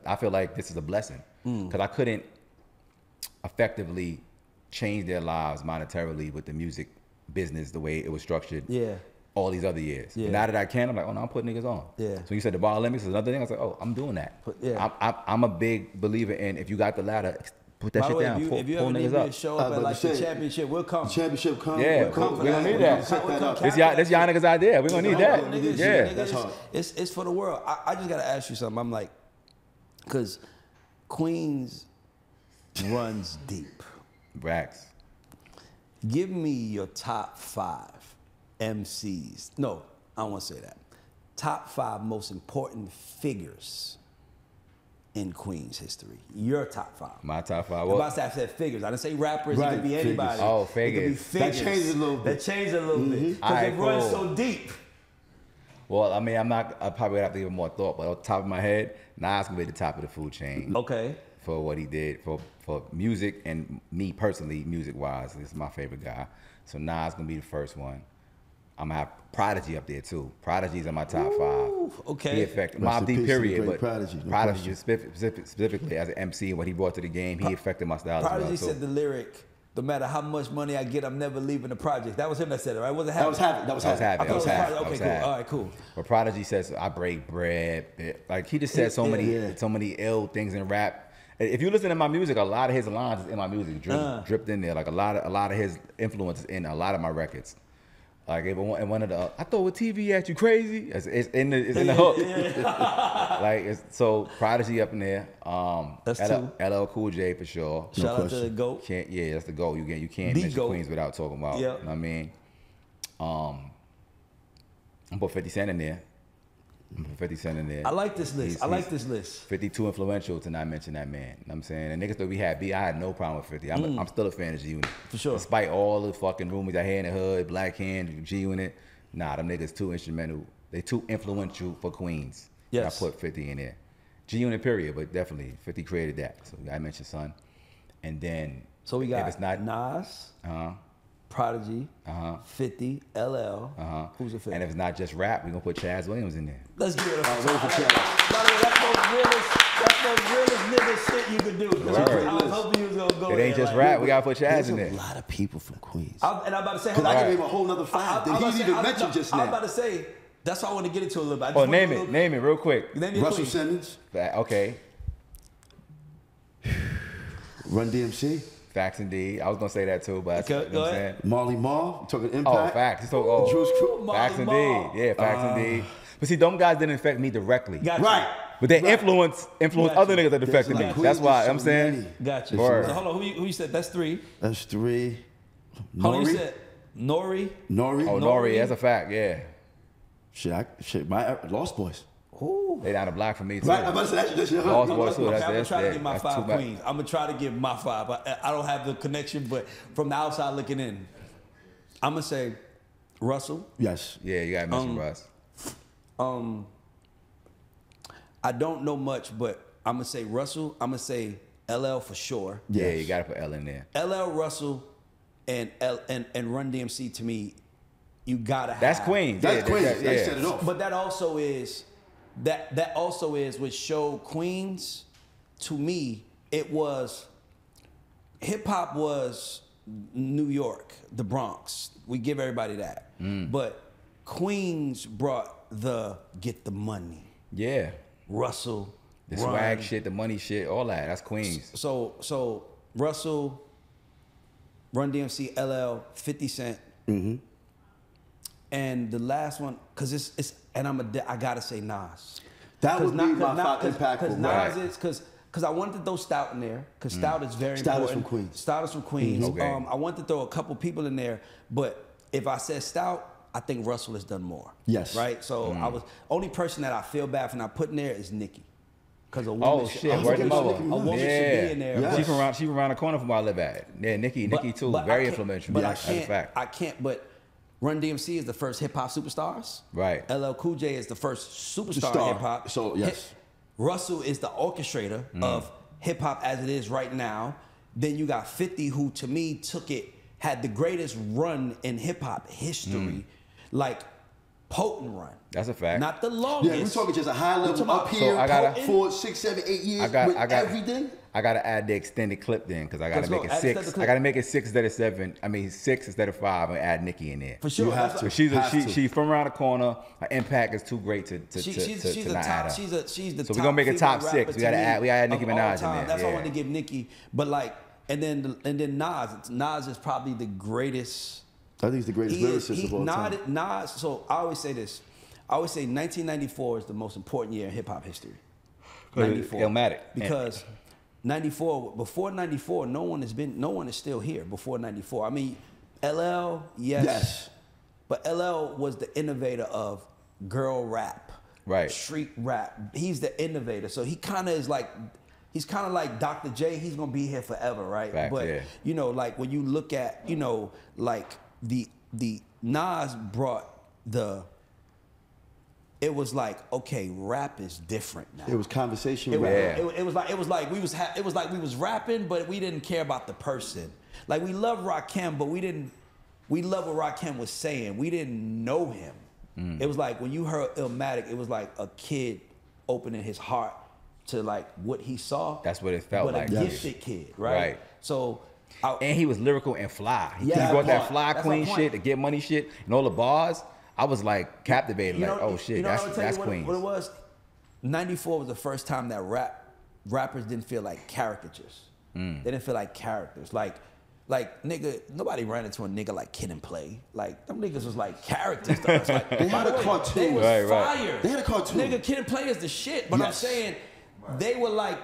I feel like this is a blessing because I couldn't effectively change their lives monetarily with the music business the way it was structured all these other years. But now that I can, I'm like, oh no, I'm putting niggas on. So you said the bar limits is another thing. I was like, oh, I'm doing that. I'm a big believer in, if you got the ladder, put that shit down. If you ever need me to show up at like the championship, we'll come. The championship come. Yeah, we're gonna need that. This y'all niggas idea. We're gonna need that. That's hard. It's for the world. I just gotta ask you something. I'm like, because Queens runs deep. Racks. Give me your top 5 MCs. No, I don't want to say that. Top 5 most important figures in Queens history. Your top 5. My top 5. I'm about to say figures. I didn't say rappers. It could be anybody. Oh, figures. It could be figures. That changes a little bit. Because it runs so deep. Well, I mean, I probably have to give it more thought, but on top of my head, Nas gonna be at the top of the food chain. Okay. For what he did for music and me personally, music-wise, this is my favorite guy. So Nas gonna be the first one. I'm gonna have Prodigy up there too. Prodigy's in my top 5. Okay. He affected Mobb Deep, period, but Prodigy specifically as an MC and what he brought to the game, he affected my style Prodigy as well. said the lyric, no matter how much money I get, I'm never leaving the project. That was him that said it, right? Was it Habit? That was Habit. Okay, cool. All right, cool. But Prodigy says, I break bread. Like, he just said so many ill things in rap. If you listen to my music, a lot of his lines is in my music, dripped in there. Like, a lot of his influence is in a lot of my records. Like, one of the, I throw a TV at you, crazy. It's in the hook. Like, so Prodigy up in there. That's two. LL Cool J for sure. Shout out to the GOAT. Yeah, that's the GOAT. You can't mention Queens without talking about. You know what I mean? I'm put 50 Cent in there. I like this list. 50 too influential to not mention that man. You know what I'm saying? And niggas that we had beat, I had no problem with 50. I'm still a fan of G Unit. For sure. Despite all the fucking rumors I hear in the hood, Black Hand, G Unit. Nah, them niggas too instrumental. They too influential for Queens. Yes. I put 50 in there. G Unit period, but definitely 50 created that. So I mentioned Son. And then so we got if it's not Nas. Prodigy, 50, LL. Who's a 50? And if it's not just rap, we're gonna put Chaz Williams in there. Let's give it a By the way, that's the realest nigga shit you could do. I was hoping you was gonna go. It ain't just rap. We gotta put Chaz in there. There's a lot of people from Queens. And I'm about to say, because I can name a whole nother 5 that he didn't even mention just now. I'm about to say, that's what I want to get into a little bit. Oh, name it real quick. Russell Simmons. Okay. Run DMC. Facts indeed. I was gonna say that too, but you know what I'm saying? Marley Marl, talking Impact. Oh, facts. He's talking Juice Crew. Facts indeed. Yeah, facts indeed. But see, them guys didn't affect me directly. Right. But they influence other niggas that affected me. That's why I'm saying. Gotcha. So hold on, who you said? That's 3. That's 3. Hold on, you said Nori. Oh, Nori. That's a fact. Yeah. My Lost Boys. Ooh. They down the block from me too. Right, I'm about to say that's your Lost Boys too. I'm gonna try to get my that's 5 too bad. queens. I'm gonna try to get my 5. I don't have the connection, but from the outside looking in, I'm gonna say Russell. Yes. Yeah, you gotta mention Russ. I don't know much, but I'm gonna say Russell. I'm gonna say LL for sure. Yeah, Yes. you gotta put L in there. LL, Russell, and Run DMC to me, you gotta have. That's Queens. That's Queens. Yeah. They set it off. But that also is what showed Queens. To me, it was hip hop was New York, the Bronx. We give everybody that. But Queens brought the get the money. Yeah. Russell, The Run. swag shit, the money shit, all that. That's Queens. So Russell, Run DMC, LL, 50 Cent. And the last one, cause it's and I gotta say Nas. That would be my 5 impactful. Cause Nas is cause I wanted to throw Stout in there, cause Stout is very Stout is important. from Queens. Stout is from Queens. Okay. I wanted to throw a couple people in there, but if I said Stout, I think Russell has done more. Yes. Right. So I was only person that I feel bad for not putting there is Nicki. Cause a woman Oh should, shit, I was word gonna them say over. Nicki a woman should be in there. Yeah. She from around the corner from where I live at. Yeah, Nicki too. But Very I can't- influential. But That's a fact. I can't. But Run DMC is the first hip hop superstars. Right. LL Cool J is the first superstar Star. hip hop. So, yes. Russell is the orchestrator of hip hop as it is right now. Then you got 50, who to me had the greatest run in hip hop history, like potent run. That's a fact. Not the longest. Yeah, we're talking just a high level talking up about- here So I gotta- for 6, 7, 8 years with everything. I gotta add the extended clip then, because I gotta Let's make go. it Add 6. extended clip. I gotta make it 6 instead of 7. I mean 6 instead of 5, and add Nicki in there. For sure. You have That's to. like- She's from around the corner. Her impact is too great to She's to the not top. add her. She's the So top we're gonna make it top female 6. rapper We gotta to add me Nicki of all Minaj in time. there. That's why I Yeah. wanted to give Nicki. But like, and then Nas. Nas is probably the greatest. I think he's the greatest lyricist of all time. Nas. So I always say this. I always say 1994 is the most important year in hip hop history. 94. Illmatic. Because 94. Before 94, no one is still here. Before 94, I mean, LL, yes. But LL was the innovator of girl rap, Right. street rap. He's the innovator. So he's kind of like Dr. J. He's gonna be here forever, right? Facts, but yeah. you know, like when you look at, like the Nas brought it was like, okay, rap is different now. It was conversation It was, rap. Yeah. it was like we was rapping, but we didn't care about the person. Like we love Rakim, but we love what Rakim was saying. We didn't know him. It was like when you heard Illmatic, it was like a kid opening his heart to like what he saw. That's what it felt like. But a Yes. gifted kid, right? Right. So And he was lyrical and fly. He Yeah, brought that point. fly That's queen my point. shit, the get money shit, and all the bars. I was like captivated, like, oh shit, I'm gonna tell that's you Queens. what it was. 94 was the first time that rappers didn't feel like caricatures. They didn't feel like characters. Like nigga, nobody ran into a nigga like Kid and Play. Like them niggas was like characters to us. Like, They had by the a way, cartoon. They was Right. fire. They had a cartoon. Nigga, Kid and Play is the shit. But I'm Yes. saying they were like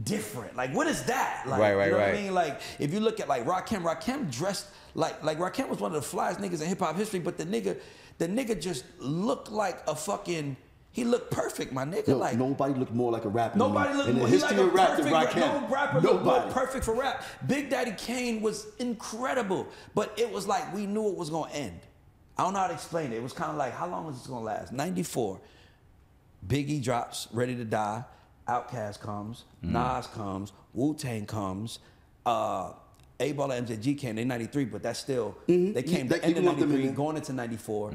different. Like what is that? Like, Right, you know what I right. mean? Like if you look at like Rakim dressed like Rakim was one of the flyest niggas in hip hop history, but the nigga just looked like a fucking. He looked perfect, my nigga. Yo, like nobody looked more like a rapper. nobody looked in the more. history of rap than Rakim. No rapper looked more Nobody. perfect for rap. Big Daddy Kane was incredible, but it was like we knew it was gonna end. I don't know how to explain it. It was kind of like, how long is this gonna last? 94. Biggie drops Ready to Die. Outkast comes. Nas comes. Wu-Tang comes. A-Ball and MJG came in 93, but that's still, they came They- the end you of lumped them in 93, there. going into 94.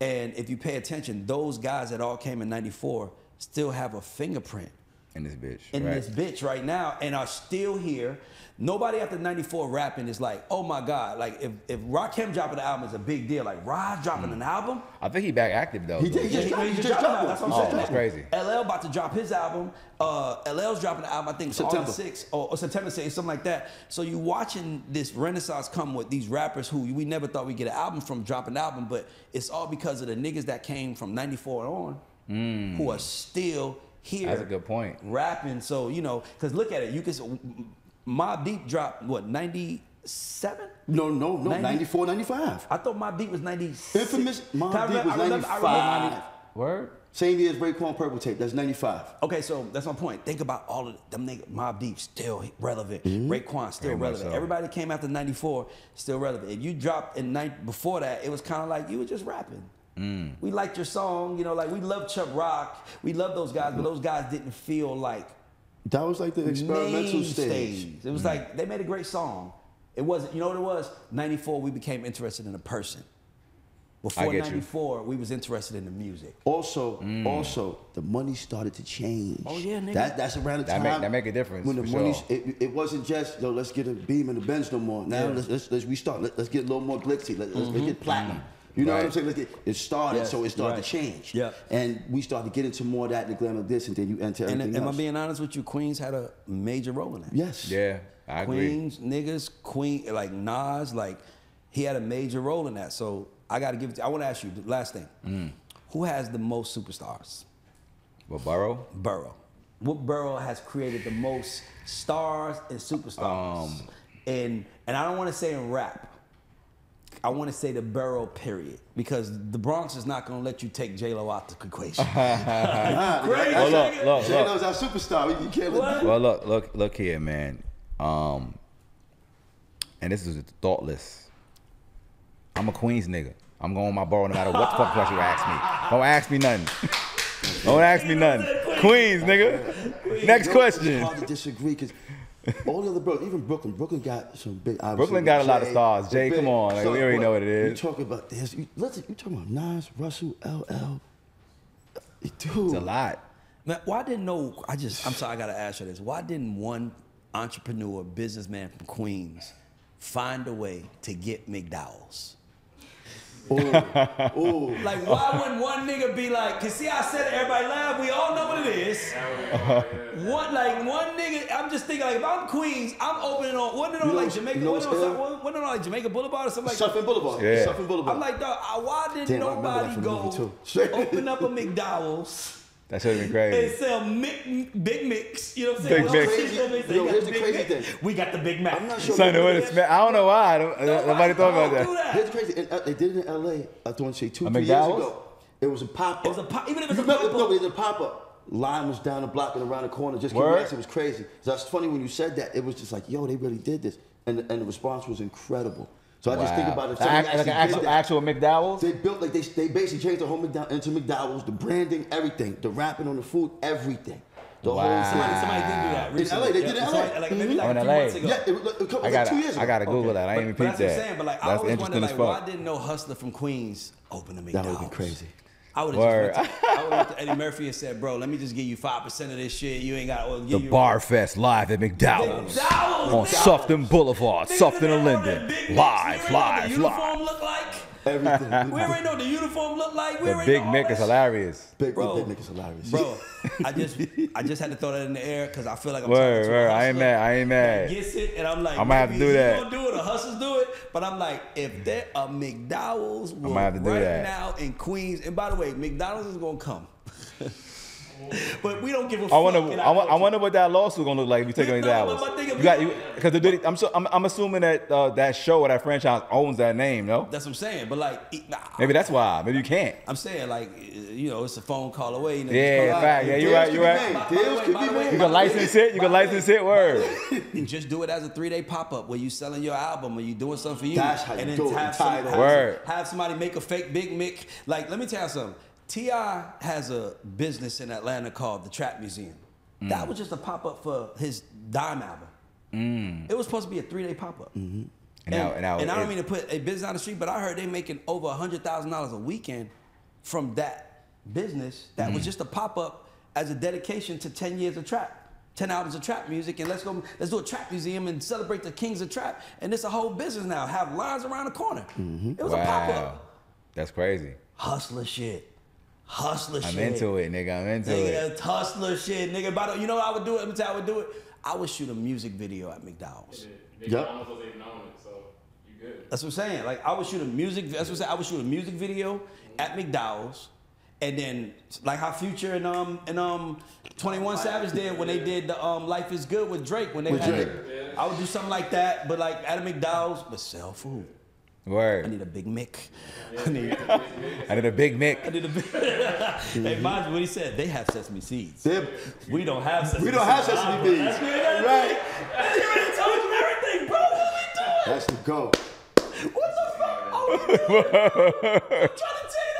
And if you pay attention, those guys that all came in 94 still have a fingerprint In this bitch. in right. this bitch right now and are still here. Nobody after 94 rapping is like, oh my God, like if Rakim dropping an album is a big deal, like Rod dropping an album. I think he back active though. He did. He just dropped now. one. That's what Oh, I'm saying. that's crazy. LL about to drop his album. LL's dropping an album, I think September. August 6th or September 6th, something like that. So you watching this renaissance come with these rappers who we never thought we'd get an album from, drop an album, but it's all because of the niggas that came from 94 on who are still here. That's a good point. Rapping. So, because look at it. You can Mobb Deep dropped, what, 97? No, 94, 95. I thought Mobb Deep was 96. Infamous Mobb Deep was 95. Word? Same year as Raekwon Purple Tape. That's 95. Okay, so that's my point. Think about all of them niggas. Mobb Deep still relevant. Raekwon still Very much relevant. so. Everybody that came after 94 still relevant. If you dropped in before that, it was kind of like you were just rapping. We liked your song, you know, like we loved Chuck Rock. We loved those guys, but those guys didn't feel like That was like the experimental main stage. It was like they made a great song. It wasn't, you know what it was? 94, we became interested in a person. Before 94, we was interested in the music. Also, the money started to change. Oh yeah, nigga. That's around the time That make a difference. when the for money. sure. It wasn't just let's get a Beam and a Benz no more. Now let's restart. Let's get a little more glitzy. Let's get platinum. You know what I'm saying? It started, so it started to change. Yeah. And we started to get into more of that, the glamour of this, and then you enter everything Am I else. being honest with you? Queens had a major role in that. Yes. Yeah, I agree. Queens, niggas, Queen, like Nas, like he had a major role in that. So I got to give it to you. I want to ask you the last thing. Who has the most superstars? What, Burrow? Burrow. What borough has created the most stars and superstars? And I don't want to say in rap. I want to say the borough period, because the Bronx is not going to let you take J-Lo out the equation. Crazy. Well, look. J-Lo's our superstar. You can't let Well, look here, man. And this is thoughtless. I'm a Queens nigga. I'm going my borough no matter what the fuck question you ask me. Don't ask me nothing. Don't ask me nothing. Queens, nigga. Next question. It's hard to disagree because all the other boroughs, even Brooklyn got some big. Brooklyn got a lot of stars. Jay, come on. Like, we already know what it is. You talking about this? You talking about Nas, Russell, LL. Dude. It's a lot. Man, why didn't I'm sorry, I gotta ask you this. Why didn't one entrepreneur, businessman from Queens find a way to get McDowell's? Ooh. Like, why wouldn't one nigga be like, cause see, I said it, everybody laugh, we all know what it is. One nigga, I'm just thinking, like, if I'm Queens, I'm opening on, wasn't it on like Jamaica, wasn't it on like Jamaica Boulevard or something like that? Surfing Boulevard. Yeah. Surfing Boulevard. I'm like, dog, why didn't Damn, I remember that nobody from the movie, go too. open up a McDowell's That should have been and crazy. sell Big Mix? You know what I'm saying? Big Mix. Here's the crazy thing. We got the Big Mac. I'm not sure. Son, what is, I don't know why. Nobody thought about that. Here's the crazy. They did it in LA. I want to say 2-3 years McDowell's? ago. It was a pop-up. It was a pop. Even if it's You a remember? pop-up. No, it was a pop-up. Line was down the block and around the corner. Just came Word? next. It was crazy. So that's funny when you said that. It was just like, yo, they really did this, and the response was incredible. So I just think about it. Like actual McDowell's? They built like they basically changed the whole into McDowell's, the branding, everything, the rapping on the food, everything. The Wow. whole Somebody did do that in recently. LA, they did it in LA. Like maybe like Oh, in a few LA. months ago. Yeah, it was like 2 years ago. I gotta Google that. I ain't even But peeped that's what I'm that. saying. But like, I That's always wondered, interesting like, as fuck. why didn't no hustler from Queens open a That McDowell's? would have been crazy. I would have went to Eddie Murphy and said, bro, let me just give you 5% of this shit. You ain't got to give The you Bar Fest live at McDowell's. McDowell's On Sufton Boulevard, Niggas Sufton in and there on Linden. that Big Mix. Live. We already know what the uniform look like. Everything. We already know what the uniform look like. We The already Big know all Mick that is shit. hilarious. Big Bro. Nick is hilarious. Bro, I just had to throw that in the air because I feel like I'm Word, talking to a word. I ain't hustler mad. I ain't that mad. Gets it, and I'm like, I might have to maybe do you that. gonna do it, or hustlers do it. But I'm like, if there a McDowell's will might have to do right that. now in Queens, and by the way, McDonald's is gonna come. But we don't give a fuck. I wonder what that lawsuit gonna look like if you take No, any but hours. my thing is- Because I'm assuming that that show or that franchise owns that name, no? That's what I'm saying. But like, Maybe that's why. Maybe you can't. I'm saying, like, you know, it's a phone call away. You know, Yeah, just call fact. out. Yeah, you're right. You're right. By the way, Deals could by be the way, made. You can license it. You can license it. Word. And just do it as a 3-day pop-up where you selling your album or you doing something for you. That's how you and then do it. have, Tie it some, on. Word. have somebody make a fake Big Mick. Like, let me tell you something. T.I. has a business in Atlanta called the Trap Museum. That was just a pop-up for his Dime album. It was supposed to be a 3-day pop-up. And And now I don't mean to put a business on the street, but I heard they making over $100,000 a weekend from that business. That was just a pop-up as a dedication to 10 years of trap, 10 albums of trap music, and let's do a trap museum and celebrate the kings of trap. And it's a whole business now. Have lines around the corner. It was a Wow. pop-up. That's crazy. Hustler shit. Hustler I'm shit. into it, nigga. I'm into it. Nigga, that's hustler shit, nigga. But you know what I would do it? Let me tell you how I would do it. I would shoot a music video at McDowell's. Yep. Almost wasn't even on it, so you good. That's what I'm saying. Like I would shoot a music. That's what I'm saying. I would shoot a music video at McDowell's, and then like how Future and 21 Savage did when they did the Life Is Good with Drake when they With had Drake. it. I would do something like that, but like at a McDonald's, but sell food. Word. I need a Big Mick. I need a Big Mick. I need a big. Hey, mind you, what he said, they have sesame seeds. We don't have sesame seeds. We don't have sesame seeds. That's Right. He already told you everything, bro. What we doing? That's the go. What the fuck? I'm trying to tell you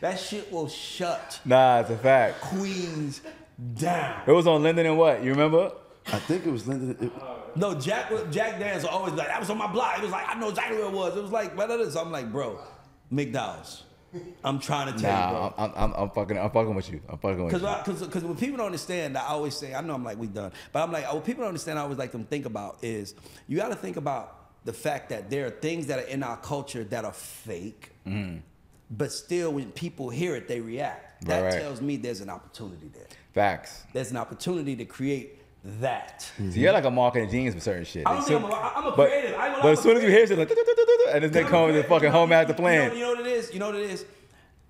that shit will shut Nah, it's a fact. Queens down. It was on Linden and what? You remember? I think it was Lyndon. No, Jack Daniels always like, that was on my block. It was like, I know exactly where it was. It was like, so I'm like, bro, McDowell's. I'm trying to tell you, bro. I'm fucking with you. I'm fucking with you. Because when people don't understand, I always say, I know I'm like, we done. But I'm like, what people don't understand, I always like them think about is, you got to think about the fact that there are things that are in our culture that are fake, but still when people hear it, they react. That tells me there's an opportunity there. Facts. There's an opportunity to create that. So you're like a marketing genius for certain shit. I'm a creative. But as soon as you hear shit like, and this nigga comes with fucking home after playing. You know what it is? You know what it is?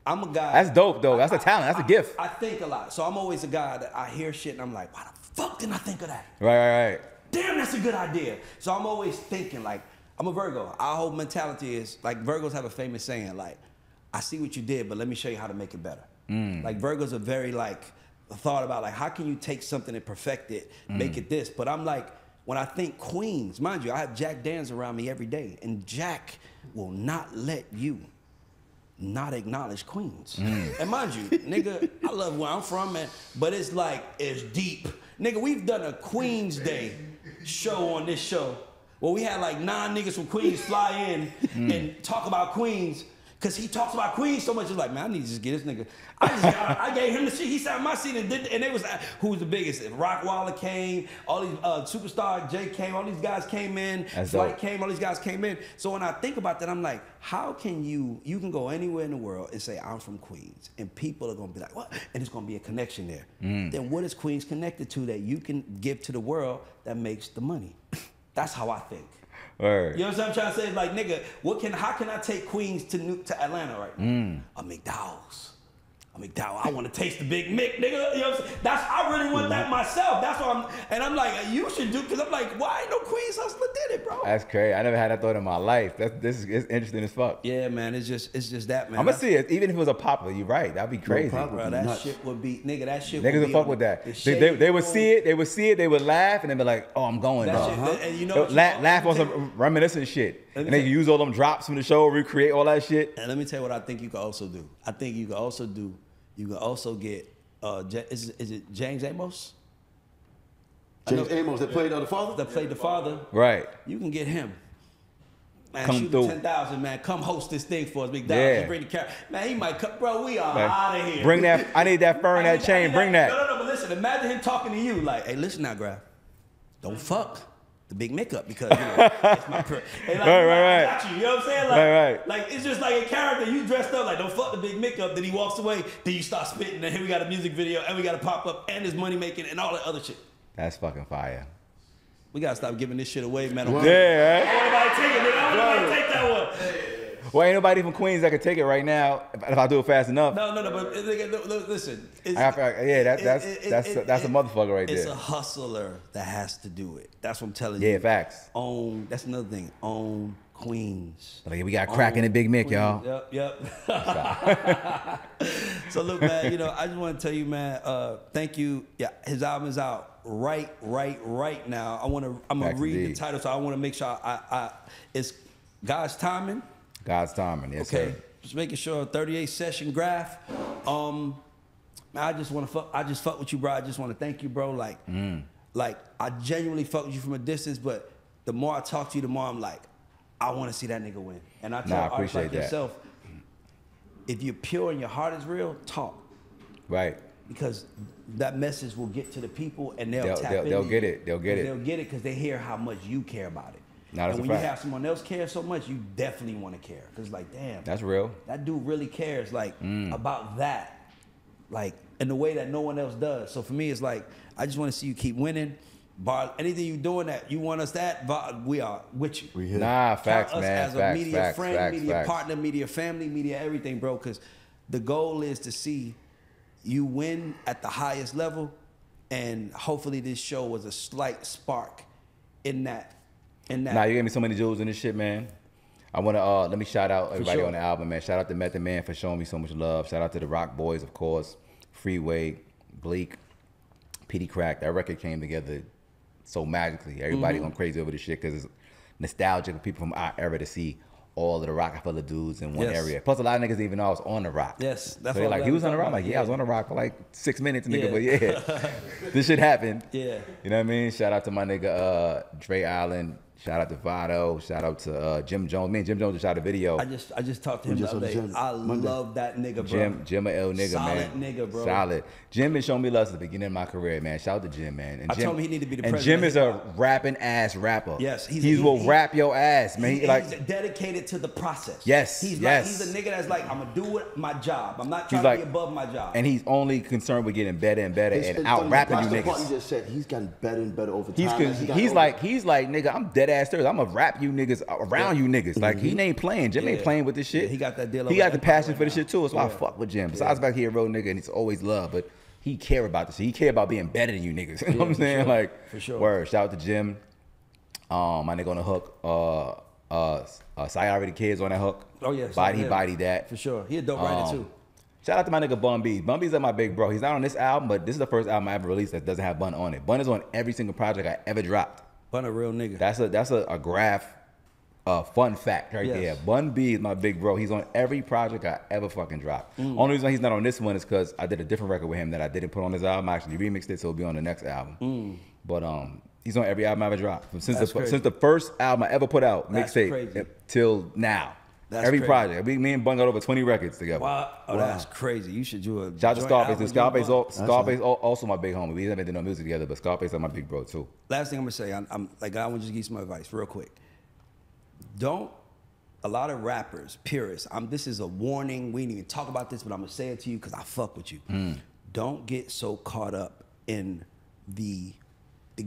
I'm a guy. That's dope though. That's a talent. That's a gift. I think a lot. So I'm always a guy that I hear shit and I'm like, why the fuck didn't I think of that? Right. Damn, that's a good idea. So I'm always thinking like, I'm a Virgo. Our whole mentality is, like Virgos have a famous saying like, I see what you did, but let me show you how to make it better. Like Virgos are very like, thought about like, how can you take something and perfect it, make it this? But I'm like, when I think Queens, mind you, I have Jack Dans around me every day, and Jack will not let you not acknowledge Queens. And mind you, nigga, I love where I'm from, man, but it's like, it's deep. Nigga, we've done a Queens Day show on this show where we had like 9 niggas from Queens fly in and talk about Queens. Cause he talks about Queens so much, it's like, man, I need to just get this nigga. I gave him the shit. He sat in my seat and they was, who was the biggest? Rockwaller came, all these Superstar Jay came, all these guys came in, Flight came, all these guys came in. So when I think about that, I'm like, how can you can go anywhere in the world and say, I'm from Queens, and people are gonna be like, what? And it's gonna be a connection there. Then what is Queens connected to that you can give to the world that makes the money? That's how I think. Word. You know what I'm trying to say? Like, nigga, how can I take Queens to Atlanta right now? A McDowell's. I want to taste the Big Mick, nigga. You know what I'm saying? I really want that myself. That's what I'm like, you should do, because I'm like, why ain't no Queens hustler did it, bro? That's crazy. I never had that thought in my life. It's interesting as fuck. Yeah, man, it's just that, man. I'm gonna see it. Even if it was a popular, you're right. That'd be crazy. Bro, that shit would be, nigga, that shit Niggas would fuck with that. They would see it, they would laugh, and they'd be like, oh, I'm going, bro. And you know, laugh on some reminiscent shit. And they can use all them drops from the show, recreate all that shit. And let me tell you what I think you could also do. I think you could also do, you can also get, is it James Amos? James Amos that played the father? That played the father. Right. You can get him. Man, come shoot through. 10,000, man. Come host this thing for us, big dog. Yeah. Bring the camera. Man, he might come. Bro, we are out of here. Bring that. I need that fur and that chain. Bring that. No, but listen. Imagine him talking to you like, hey, listen now, Grafh. Don't fuck the Big Mick up because, you know, it's my hey, like, right. I got you. You know what I'm saying? Like, right. Like, it's just like a character. You dressed up like, don't fuck the Big Mick up. Then he walks away. Then you start spitting. And here we got a music video. And we got to pop up. And there's money making and all that other shit. That's fucking fire. We got to stop giving this shit away, man. Yeah, right? I don't want nobody take it, nigga. I don't want nobody take that one. Well, ain't nobody from Queens that can take it right now if I do it fast enough. No, but listen. That's a motherfucker right there. It's a hustler that has to do it. That's what I'm telling you. Yeah, facts. That's another thing. Own Queens. Like, we got cracking the Big Mick, y'all. Yep. So look, man, you know, I just want to tell you, man, thank you. Yeah, his album is out right now. I'm gonna read the title, so I want to make sure it's God's Timing. God's Timing, yes, okay. Sir. Just making sure 38 session Grafh. Man, I just fuck with you, bro. I just want to thank you, bro. Like I genuinely fuck with you from a distance, but the more I talk to you, the more I'm like, I want to see that nigga win. And I tell artists like yourself, if you're pure and your heart is real, talk. Right. Because that message will get to the people and they'll tap in. They'll get it. They'll get it because they hear how much you care about it. And when you have someone else care so much, you definitely want to care. Because like, damn. That's real. That dude really cares like about that. Like in the way that no one else does. So for me, it's like, I just want to see you keep winning. Bar anything you doing that you want us that, we are with you. Facts, us man. As a media friend, media facts. partner, media family, media everything, bro. Because the goal is to see you win at the highest level And hopefully this show was a slight spark in that. Nah, you gave me so many jewels in this shit, man. I want to let me shout out everybody on the album, man. Shout out to Method Man for showing me so much love. Shout out to the Rock Boys, of course. Freeway, Bleak, Petey Crack. That record came together so magically. Everybody going crazy over this shit because it's nostalgic for people from our era to see all of the Rockefeller dudes in one area. Plus, a lot of niggas didn't even know I was on the Rock. Yes, that's so like, he was on the Rock. I'm like, yeah, I was on the Rock for like 6 minutes, nigga. But yeah, this shit happened. Yeah, you know what I mean. Shout out to my nigga Dre Allen. Shout out to Vado. Shout out to Jim Jones. Me and Jim Jones just shot a video. I just talked to him the other day. I love that nigga, bro. Jim a L nigga, solid man. Nigga, bro. Solid. Jim been showing me love since the beginning of my career, man. Shout out to Jim, man. And I Jim, told him he needed to be the president. And Jim is a rapping ass rapper. Yes, he will rap your ass, man. He's like dedicated to the process. Yes, he's yes. He's a nigga that's like, I'm gonna do it, my job. I'm not trying to be above my job. And he's only concerned with getting better and better and out rapping you niggas. Part you just said he's gotten better and better over time. He's like, nigga, I'm dead ass serious. I'm gonna rap you niggas around you niggas. Like he ain't playing. Jim ain't playing with this shit. Yeah, he got that deal. He got the passion for this shit too. That's why I fuck with Jim. Besides back here, a real nigga, and he's always love, but he care about this shit. He care about being better than you niggas. You know what I'm saying? Sure. Like, for sure. Word. Shout out to Jim. My nigga on the hook. Sayari the Kids on that hook. Oh yeah. He bodied that. For sure. He a dope writer too. Shout out to my nigga Bun B. Bun B's like my big bro. He's not on this album, but this is the first album I ever released that doesn't have Bun on it. Bun is on every single project I ever dropped. Bun a real nigga. That's a Graph fun fact right there. Bun B is my big bro. He's on every project I ever fucking dropped. Only reason he's not on this one is because I did a different record with him that I didn't put on this album. I actually remixed it, so it'll be on the next album. But he's on every album I ever dropped. Since the first album I ever put out, mixtape, till now. That's every crazy. project. Me and Bun got over 20 records together. Wow. Oh, that's crazy. You should do a shout out to Scarface. Scarface awesome. Also my big homie. We haven't done no music together, but Scarface is my big bro too. Last thing I'm gonna say, I'm like, I want to just give you some advice real quick. A lot of rappers, purists, this is a warning. We didn't even talk about this, but I'm gonna say it to you because I fuck with you. Don't get so caught up in the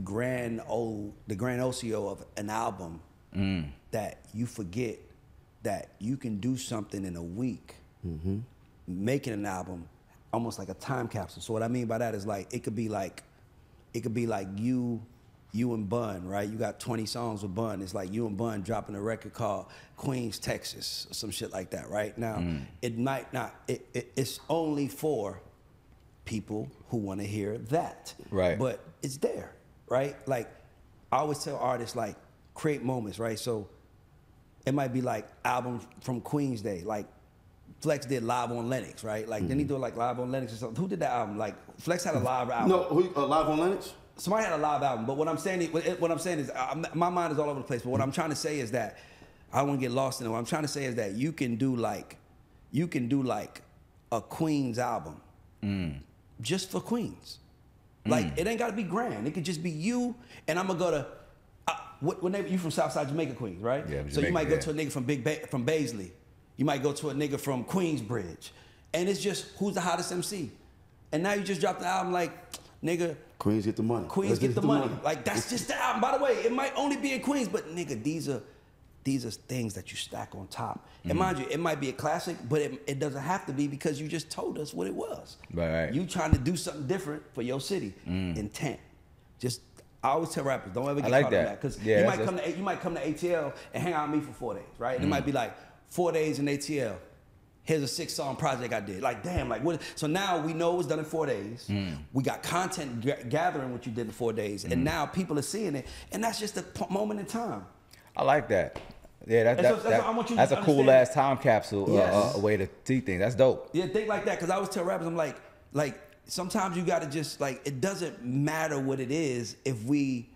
grand OCO of an album that you forget that you can do something in a week, making an album, almost like a time capsule. So what I mean by that is like it could be like you and Bun, right? You got 20 songs with Bun. It's like you and Bun dropping a record called Queens, Texas, or some shit like that, right? Now, it might not. It's only for people who want to hear that, right? But it's there, right? Like I always tell artists, like create moments, right? So it might be like album from Queens Day, like Flex did Live on Lennox, right? Like didn't he do like Live on Lennox or something? Who did that album? Like Flex had a live album. No, Live on Lennox? Somebody had a live album, but what I'm saying is, my mind is all over the place. But what I'm trying to say is that I don't want to get lost in it. What I'm trying to say is that you can do like a Queens album, just for Queens. Like it ain't got to be grand. It could just be you, and I'm gonna go to. You from Southside Jamaica, Queens, right? Yeah, Jamaica, so you might go to a nigga from Baisley. You might go to a nigga from Queensbridge, and it's just who's the hottest MC. And now you just dropped the album like, nigga. Queens get the money. Queens get the money. Like that's just the album. By the way, it might only be in Queens, but nigga, these are things that you stack on top. And mind you, it might be a classic, but it doesn't have to be because you just told us what it was. Right. You trying to do something different for your city. Intent. I always tell rappers, don't ever get caught on that. Because you might come to ATL and hang out with me for 4 days, right? It might be like 4 days in ATL. Here's a 6-song project I did. Like, damn, like what? So now we know it was done in 4 days. We got content gathering what you did in 4 days. And now people are seeing it. And that's just a moment in time. I like that. Yeah, that's a cool ass time capsule, a way to see things. That's dope. Yeah, think like that. Because I always tell rappers, I'm like sometimes you got to just like, it doesn't matter what it is if we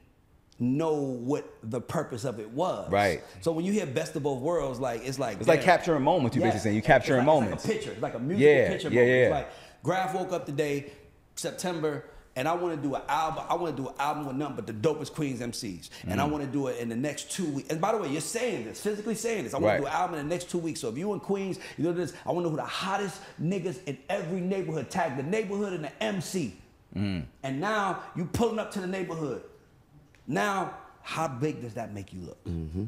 know what the purpose of it was. Right. So when you hear best of both worlds, like it's like capturing moments. You basically saying you capturing moments. It's like a picture. It's like a musical picture moment. Yeah. It's like Grafh woke up today, September, and I want to do an album. I want to do an album with nothing but the dopest Queens MCs, and I want to do it in the next 2 weeks. And by the way, you're saying this, physically saying this. I want to do an album in the next 2 weeks. So if you in Queens, you know this. I want to know who the hottest niggas in every neighborhood. Tag the neighborhood and the MC. And now you pulling up to the neighborhood. Now, how big does that make you look?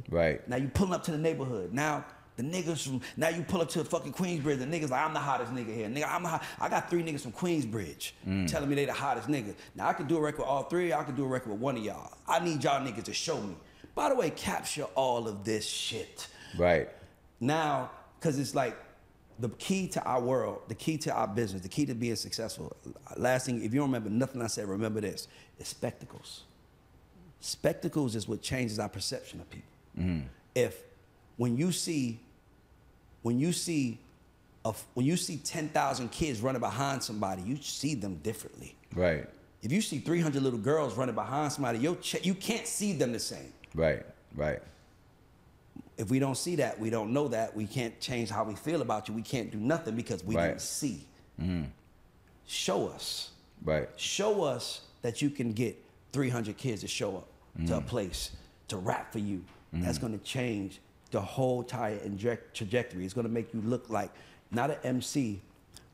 Right. Now you pulling up to the neighborhood. Now, The niggas from, now you pull up to fucking Queensbridge, the niggas like, I'm the hottest nigga here. Nigga, I got 3 niggas from Queensbridge telling me they the hottest niggas. Now I can do a record with all 3, I can do a record with one of y'all. I need y'all niggas to show me. By the way, capture all of this shit. Right. Now, because it's like, the key to our world, the key to our business, the key to being successful, last thing, if you don't remember nothing I said, remember this, is spectacles. Spectacles is what changes our perception of people. If when you see 10,000 kids running behind somebody, you see them differently. Right. If you see 300 little girls running behind somebody, you can't see them the same. Right. Right. If we don't see that, we don't know that, we can't change how we feel about you. We can't do nothing because we didn't see. Show us. Right. Show us that you can get 300 kids to show up to a place to rap for you. That's going to change the whole entire trajectory. It's going to make you look like not an MC,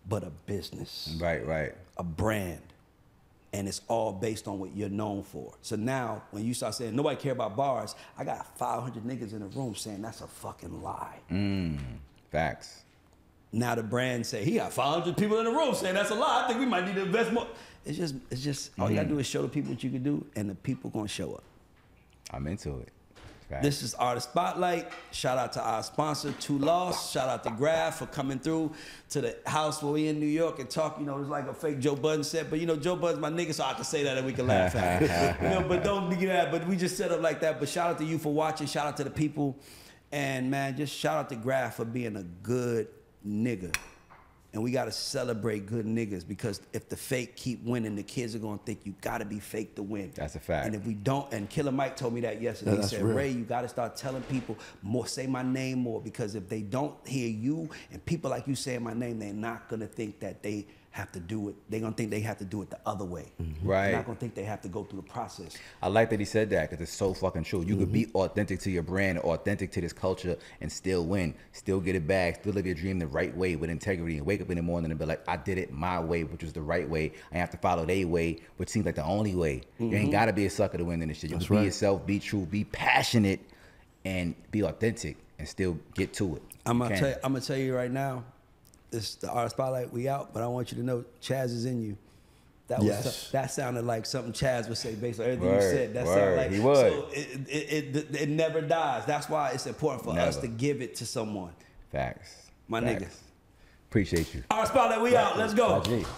but a business. Right, right. A brand. And it's all based on what you're known for. So now, when you start saying, nobody care about bars, I got 500 niggas in the room saying that's a fucking lie. Facts. Now the brand say, he got 500 people in the room saying that's a lie. I think we might need to invest more. It's just all you gotta do is show the people what you can do, and the people gonna show up. I'm into it. Facts. This is Artist Spotlight. Shout out to our sponsor, Too Lost. Shout out to Grafh for coming through to the house where we in New York and talk. You know, it's like a fake Joe Budden set, but you know, Joe Budden's my nigga, so I can say that and we can laugh at it. You know, but don't do that. But we just set up like that. But shout out to you for watching. Shout out to the people. And man, just shout out to Grafh for being a good nigga. And we gotta celebrate good niggas, because if the fake keep winning, the kids are gonna think you gotta be fake to win. That's a fact. And if we don't, and Killer Mike told me that yesterday, he said, real. Ray, you gotta start telling people more, say my name more, because if they don't hear you and people like you saying my name, they're not gonna think that they have to do it. They're gonna think they have to do it the other way. Right. They're not gonna think they have to go through the process. I like that he said that, because it's so fucking true. You could be authentic to your brand, authentic to this culture, and still win, still get it back, still live your dream the right way with integrity, and wake up in the morning and be like, I did it my way, which was the right way. I have to follow their way, which seems like the only way. You ain't gotta be a sucker to win in this shit. You can be yourself, be true, be passionate, and be authentic, and still get to it. I'm gonna tell you right now, this the Art Spotlight, we out, but I want you to know Chaz is in you. That was that sounded like something Chaz would say based on everything you said. That sounded like he would. So it never dies. That's why it's important for us to give it to someone. Facts. My niggas. Appreciate you. Art Spotlight, we out. Let's go.